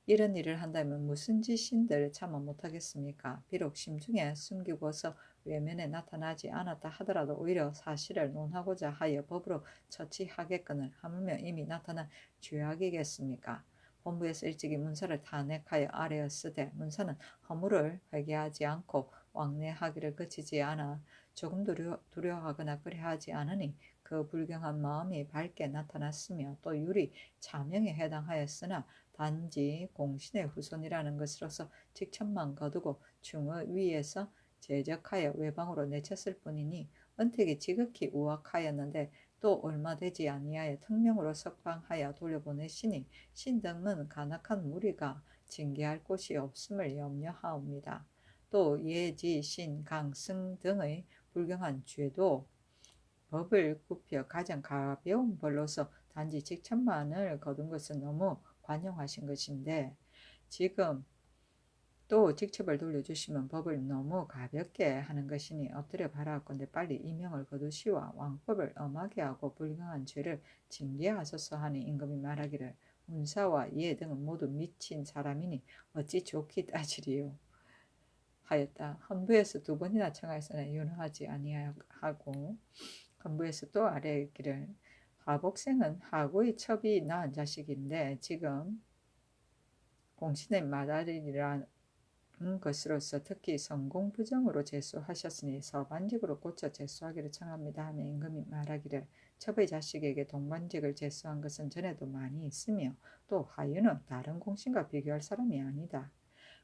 A: 이런 일을 한다면 무슨 짓인들 참아 못하겠습니까? 비록 심중에 숨기고서 외면에 나타나지 않았다 하더라도 오히려 사실을 논하고자 하여 법으로 처치하겠거늘 하물며 이미 나타난 죄악이겠습니까? 본부에서 일찍이 문사를 탄핵하여 아뢰었으되 문사는 허물을 회개하지 않고 왕래하기를 그치지 않아 조금 두려워하거나 그리하지 않으니 그 불경한 마음이 밝게 나타났으며 또 율이 자명에 해당하였으나 단지 공신의 후손이라는 것으로서 직천만 거두고 충의 위에서 제적하여 외방으로 내쳤을 뿐이니 은택이 지극히 우악하였는데 또 얼마 되지 아니하여 특명으로 석방하여 돌려보내시니 신등은 간악한 무리가 징계할 곳이 없음을 염려하옵니다. 또 예지, 신, 강, 승 등의 불경한 죄도 법을 굽혀 가장 가벼운 벌로서 단지 직천만을 거둔 것은 너무 관용하신 것인데 지금 또 직첩을 돌려주시면 법을 너무 가볍게 하는 것이니 엎드려 바라건대 빨리 이명을 거두시와 왕법을 엄하게 하고 불경한 죄를 징계하소서 하니 임금이 말하기를 문사와 예 등은 모두 미친 사람이니 어찌 좋게 따지리요 하였다. 헌부에서 두 번이나 청하였으나 윤호하지 아니하고 헌부에서 또 아뢰기를 하복생은 하고의 첩이 낳은 자식인데 지금 공신의 마다리라는 것으로서 특히 성공부정으로 제수하셨으니 서반직으로 고쳐 제수하기를 청합니다 하며 임금이 말하기를 첩의 자식에게 동반직을 제수한 것은 전에도 많이 있으며 또 하유는 다른 공신과 비교할 사람이 아니다.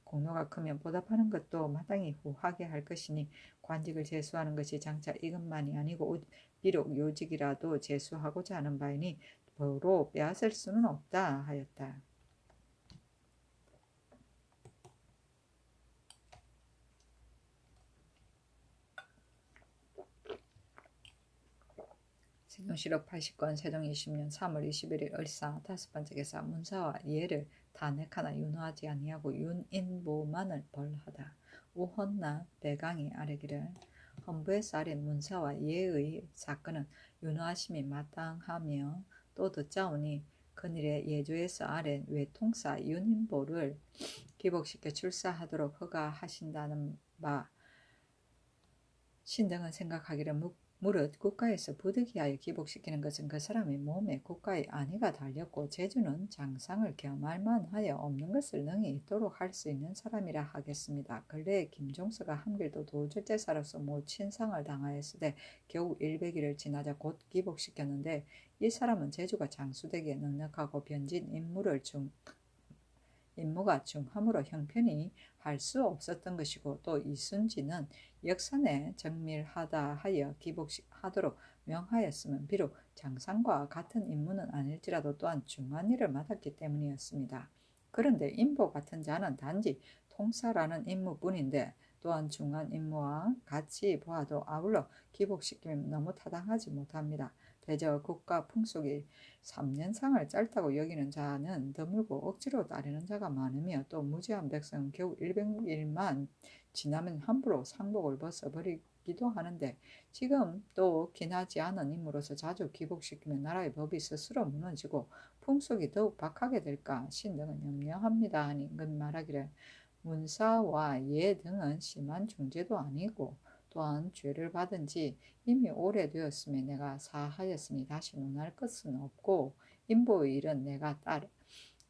A: 공로가 크면 보답하는 것도 마땅히 후하게 할 것이니 관직을 제수하는 것이 장차 이것만이 아니고 비록 요직이라도 제수하고자 하는 바이니 도로 빼앗을 수는 없다 하였다. 세종시력 80권 세종 20년 3월 21일 을사 다섯 번째 기사 문사와 예를 단핵하나 윤호하지 아니하고 윤인보만을 벌하다. 우헌나 배강이 아뢰기를 헌부에서 아래 문사와 예의 사건은 윤호하심이 마땅하며 또 듣자오니 그일에 예조에서 아래 외통사 윤인보를 기복시켜 출사하도록 허가하신다는 바 신등은 생각하기를 무릇 국가에서 부득이하여 기복시키는 것은 그 사람의 몸에 국가의 안위가 달렸고 제주는 장상을 겸할 만하여 없는 것을 능히 있도록 할 수 있는 사람이라 하겠습니다. 근래에 김종서가 한길도 도절제사로서 모친상을 당하였으되 겨우 100일을 지나자 곧 기복시켰는데 이 사람은 제주가 장수되기에 능력하고 변진 임무가 중함으로 형편이 할 수 없었던 것이고 또 이순진은 역산에 정밀하다 하여 기복하도록 명하였으면 비록 장상과 같은 임무는 아닐지라도 또한 중한 일을 맡았기 때문이었습니다. 그런데 인보 같은 자는 단지 통사라는 임무뿐인데 또한 중한 임무와 같이 보아도 아울러 기복시키면 너무 타당하지 못합니다. 대저 국가 풍속이 3년상을 짧다고 여기는 자는 드물고 억지로 따르는 자가 많으며 또 무지한 백성은 겨우 100일만 지나면 함부로 상복을 벗어버리기도 하는데 지금 또 기나지 않은 임무로서 자주 기복시키면 나라의 법이 스스로 무너지고 풍속이 더욱 박하게 될까 신등은 염려합니다 하니 은 말하기를 문사와 예 등은 심한 중죄도 아니고 또한 죄를 받은 지 이미 오래되었음에 내가 사하였으니 다시 논할 것은 없고 인보의 일은 내가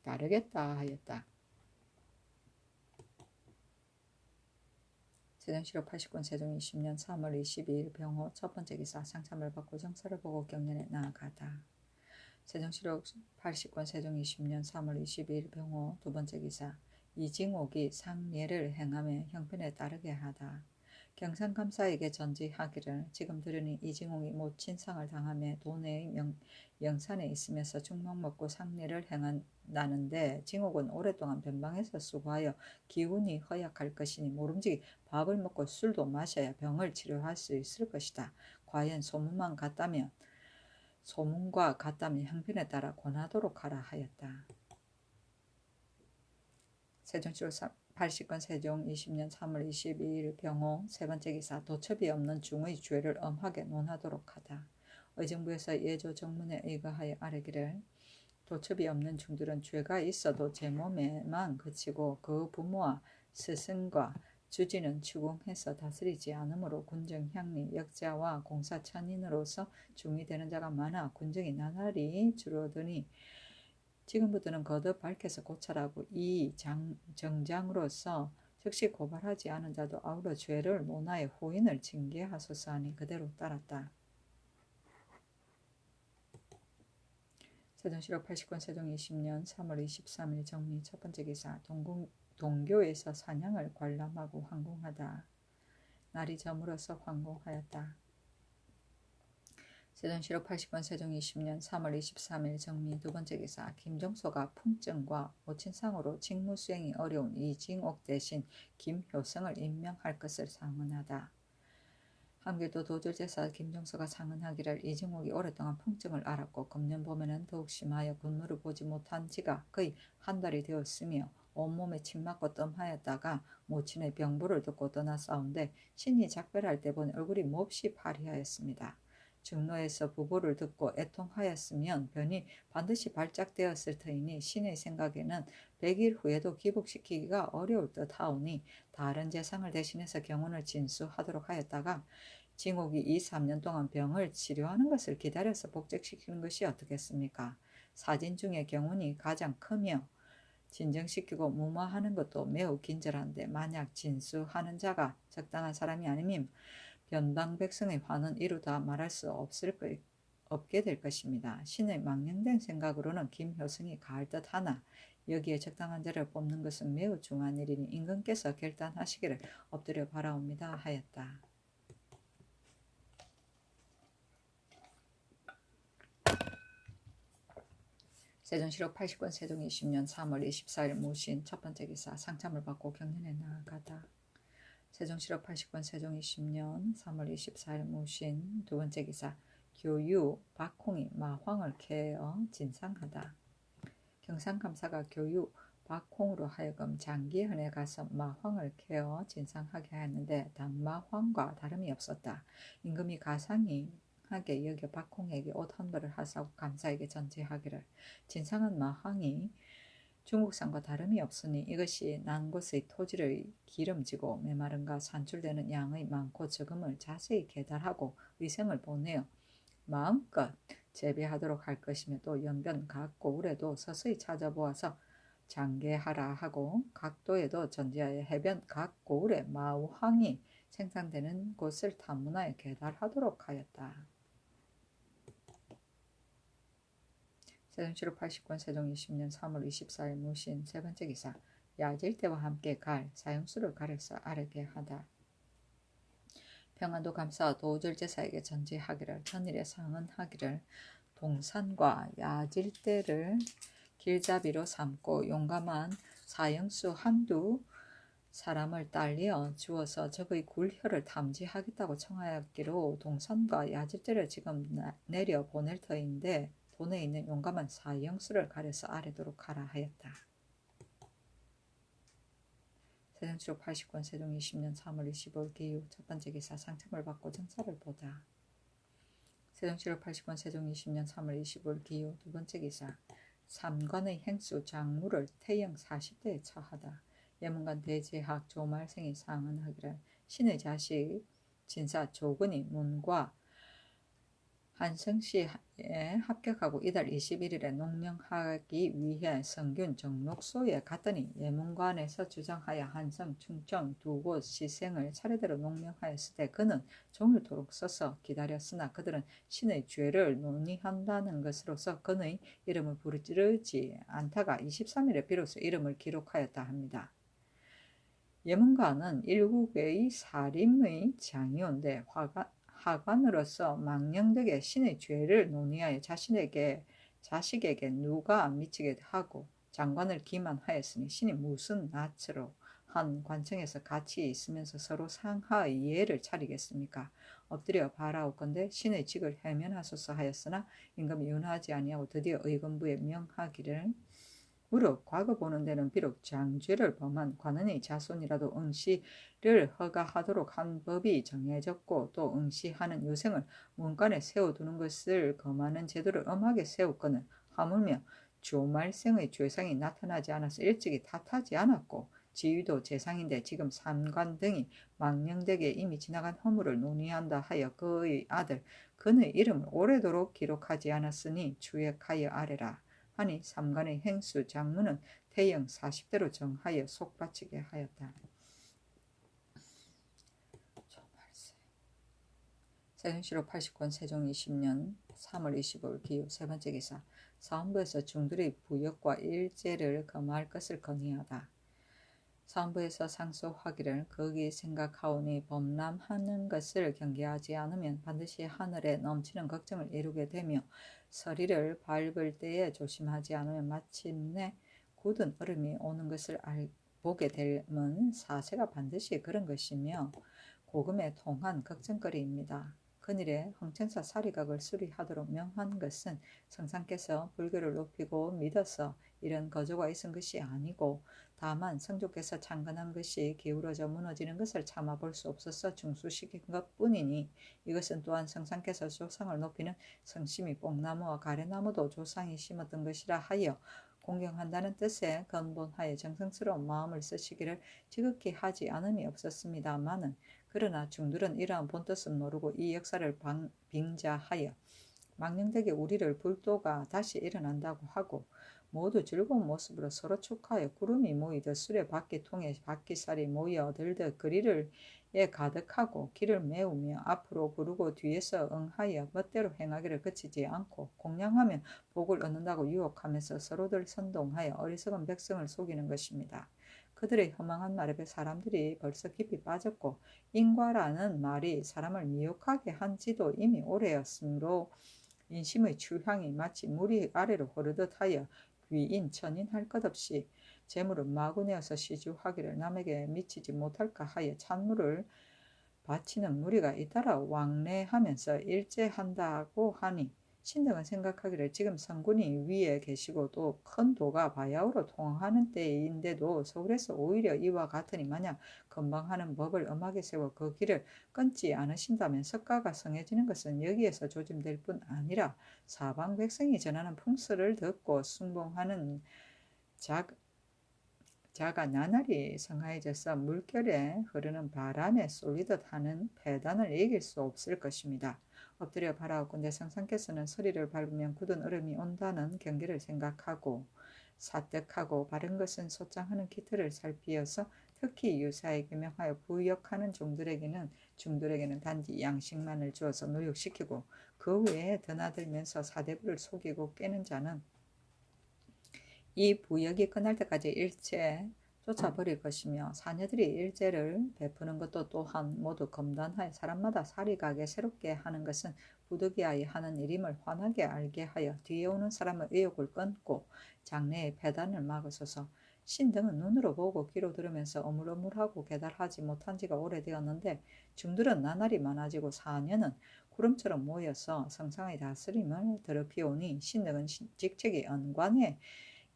A: 따르겠다 하였다. 세종시록 80권 세종 20년 3월 22일 병호 첫 번째 기사 상참을 받고 정사를 보고 경련에 나아가다. 세종시록 80권 세종 20년 3월 22일 병호 두 번째 기사 이징옥이 상례를 행하며 형편에 따르게 하다. 경상감사에게 전지하기를 지금 들으니 이징옥이 모친상을 당하며 도내의 영산에 있으면서 죽먹 먹고 상례를 행한다는데 징옥은 오랫동안 변방에서 수고하여 기운이 허약할 것이니 모름지기 밥을 먹고 술도 마셔야 병을 치료할 수 있을 것이다. 과연 소문과 같다면 형편에 따라 권하도록 하라 하였다. 세종시록 80권 세종 20년 3월 22일 병호 세 번째 기사 도첩이 없는 중의 죄를 엄하게 논하도록 하다. 의정부에서 예조 정문에 의거하여 아뢰기를 도첩이 없는 중들은 죄가 있어도 제 몸에만 그치고 그 부모와 스승과 주지는 추궁해서 다스리지 않으므로 군정 향리 역자와 공사 천인으로서 중이 되는 자가 많아 군정이 나날이 줄어드니 지금부터는 거듭 밝혀서 고찰하고 이 정장으로서 즉시 고발하지 않은 자도 아울러 죄를 논하여 후인을 징계하소서 하니 그대로 따랐다. 세종시록 80권 세종 20년 3월 23일 정미 첫 번째 기사 동교에서 사냥을 관람하고 황궁하다. 날이 저물어서 황궁하였다. 세종시록 80권 세종 20년 3월 23일 정미 두 번째 기사 김종서가 풍증과 모친상으로 직무수행이 어려운 이징옥 대신 김효성을 임명할 것을 상언하다. 한길도 도절제사 김종서가 상언하기를 이징옥이 오랫동안 풍증을 앓았고 금년 봄에는 더욱 심하여 군무를 보지 못한 지가 거의 한 달이 되었으며 온몸에 침 맞고 뜸하였다가 모친의 병부를 듣고 떠나싸운데 신이 작별할 때 보니 얼굴이 몹시 파리하였습니다. 중로에서 부보를 듣고 애통하였으면 변이 반드시 발작되었을 터이니 신의 생각에는 100일 후에도 기복시키기가 어려울 듯하오니 다른 재상을 대신해서 경운을 진수하도록 하였다가 징옥이 2-3년 동안 병을 치료하는 것을 기다려서 복직시키는 것이 어떻겠습니까? 사진 중에 경운이 가장 크며 진정시키고 무마하는 것도 매우 긴절한데 만약 진수하는 자가 적당한 사람이 아니면 변방 백성의 환은 이루다 말할 수 없게 될 것입니다. 신의 망령된 생각으로는 김효성이 가할 듯하나 여기에 적당한 자를 뽑는 것은 매우 중한 일이니 임금께서 결단하시기를 엎드려 바라옵니다 하였다. 세종시록 80권 세종 20년 3월 24일 모신 첫 번째 기사 상참을 받고 경련에 나아가다. 세종시록 80권 세종 20년 3월 24일 모신 두 번째 기사 교유 박홍이 마황을 캐어 진상하다. 경상감사가 교유 박홍으로 하여금 장기현에 가서 마황을 캐어 진상하게 하였는데 당마황과 다름이 없었다. 임금이 가상하게 여겨 박홍에게 옷 한 벌을 하사고 감사에게 전지하기를 진상한 마황이 중국산과 다름이 없으니 이것이 난 곳의 토지를 기름지고 메마른가 산출되는 양의 많고 적음을 자세히 계달하고 의생을 보내어 마음껏 재배하도록 할 것이며 또 연변 각 고을에도 서서히 찾아보아서 장계하라 하고 각도에도 전지하여 해변 각 고을에 마우항이 생산되는 곳을 탐문하여 계달하도록 하였다. 세종시로 80권 세종 20년 3월 24일 무신 세 번째 기사 야질대와 함께 갈 사형수를 가려서 아르게 하다. 평안도 감사 도절제사에게 전지하기를 전일에 상언하기를 동산과 야질대를 길잡이로 삼고 용감한 사형수 한두 사람을 딸리어 주어서 적의 굴혈을 탐지하겠다고 청하였기로 동산과 야질대를 지금 내려 보낼 터인데 돈에 있는 용감한 사형수를 가려서 아래도록 하라 하였다. 세종시록 80권 세종 20년 3월 25일 기유 첫 번째 기사 상책을 받고 정사를 보다. 세종시록 80권 세종 20년 3월 25일 기유 두 번째 기사 삼관의 행수 장무를 태영 40대에 처하다. 예문관 대제학 조말생이 상언하기를 신의 자식 진사 조근이 문과 한성시에 합격하고 이달 21일에 농명하기 위해 성균 정록소에 갔더니 예문관에서 주장하여 한성, 충청 두 곳 시생을 차례대로 농명하였을 때 그는 종일토록 서서 기다렸으나 그들은 신의 죄를 논의한다는 것으로서 그의 이름을 부르지 않다가 23일에 비로소 이름을 기록하였다 합니다. 예문관은 일국의 사림의 장이온데 하관으로서 망령되게 신의 죄를 논의하여 자식에게 누가 미치게 하고 장관을 기만하였으니 신이 무슨 낯으로 한 관청에서 같이 있으면서 서로 상하 이해를 차리겠습니까? 엎드려 바라옵건대 신의 직을 해면하소서 하였으나 임금이 윤하지 아니하고 드디어 의금부에 명하기를 무릇 과거 보는 데는 비록 장죄를 범한 관원의 자손이라도 응시를 허가하도록 한 법이 정해졌고 또 응시하는 유생을 문간에 세워두는 것을 금하는 제도를 엄하게 세웠거늘 하물며 조말생의 죄상이 나타나지 않아서 일찍이 탓하지 않았고 지위도 재상인데 지금 삼관 등이 망령되게 이미 지나간 허물을 논의한다 하여 그의 아들 그의 이름을 오래도록 기록하지 않았으니 추액하여 아래라 하니 삼관의 행수 장문은 태영 40대로 정하여 속바치게 하였다. 세종시록 80권 세종 20년 3월 25일 기유 세 번째 기사 사헌부에서 중들의 부역과 일제를 금할 것을 건의하다. 사헌부에서 상소하기를 거기 생각하오니 범람하는 것을 경계하지 않으면 반드시 하늘에 넘치는 걱정을 이루게 되며 서리를 밟을 때에 조심하지 않으면 마침내 굳은 얼음이 오는 것을 보게 되면 사세가 반드시 그런 것이며 고금에 통한 걱정거리입니다. 근일에 흥천사 사리각을 수리하도록 명한 것은 성상께서 불교를 높이고 믿어서 이런 거조가 있은 것이 아니고 다만 성조께서 창건한 것이 기울어져 무너지는 것을 참아볼 수 없어서 중수시킨 것뿐이니 이것은 또한 성상께서 조상을 높이는 성심이 뽕나무와 가래나무도 조상이 심었던 것이라 하여 공경한다는 뜻의 근본하에 정성스러운 마음을 쓰시기를 지극히 하지 않음이 없었습니다마는 그러나 중들은 이러한 본뜻은 모르고 이 역사를 빙자하여 망령되게 우리를 불도가 다시 일어난다고 하고 모두 즐거운 모습으로 서로 축하하여 구름이 모이듯 수레 바퀴통에 바퀴살이 모여 들듯 그리를 가득하고 길을 메우며 앞으로 부르고 뒤에서 응하여 멋대로 행하기를 그치지 않고 공양하면 복을 얻는다고 유혹하면서 서로들 선동하여 어리석은 백성을 속이는 것입니다. 그들의 허망한 말에 사람들이 벌써 깊이 빠졌고 인과라는 말이 사람을 미혹하게 한 지도 이미 오래였으므로 인심의 추향이 마치 물이 아래로 흐르듯 하여 귀인 천인 할 것 없이 재물을 마구 내어서 시주하기를 남에게 미치지 못할까 하여 찬물을 바치는 무리가 잇따라 왕래하면서 일제한다고 하니 신등은 생각하기를 지금 성군이 위에 계시고도 큰 도가 바야흐로 통하는 때인데도 서울에서 오히려 이와 같으니 만약 건방하는 법을 엄하게 세워 그 길을 끊지 않으신다면 석가가 성해지는 것은 여기에서 조짐될 뿐 아니라 사방 백성이 전하는 풍설을 듣고 숭봉하는 자가 나날이 성하여져서 물결에 흐르는 바람에 쏠리듯 하는 패단을 이길 수 없을 것입니다. 엎드려 바라옵건대 성상께서는 서리를 밟으면 굳은 얼음이 온다는 경계를 생각하고 사뜩하고 바른 것은 소장하는 기틀을 살피어서 특히 유사에게 명하여 부역하는 중들에게는 단지 양식만을 주어서 노역시키고 그 외에 드나들면서 사대부를 속이고 깨는 자는 이 부역이 끝날 때까지 일체 쫓아버릴 것이며 사녀들이 일제를 베푸는 것도 또한 모두 검단하여 사람마다 사리가게 새롭게 하는 것은 부득이하여 하는 일임을 환하게 알게 하여 뒤에 오는 사람의 의욕을 끊고 장래의 패단을 막으소서. 신등은 눈으로 보고 귀로 들으면서 어물어물하고 계달하지 못한 지가 오래되었는데 중들은 나날이 많아지고 사녀는 구름처럼 모여서 성상의 다스림을 더럽히오니 신등은 직책이 언관에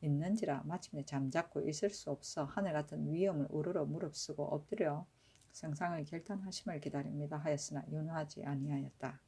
A: 있는지라 마침내 잠잡고 있을 수 없어 하늘같은 위험을 우러러 무릅쓰고 엎드려 성상의 결단하심을 기다립니다 하였으나 윤허하지 아니하였다.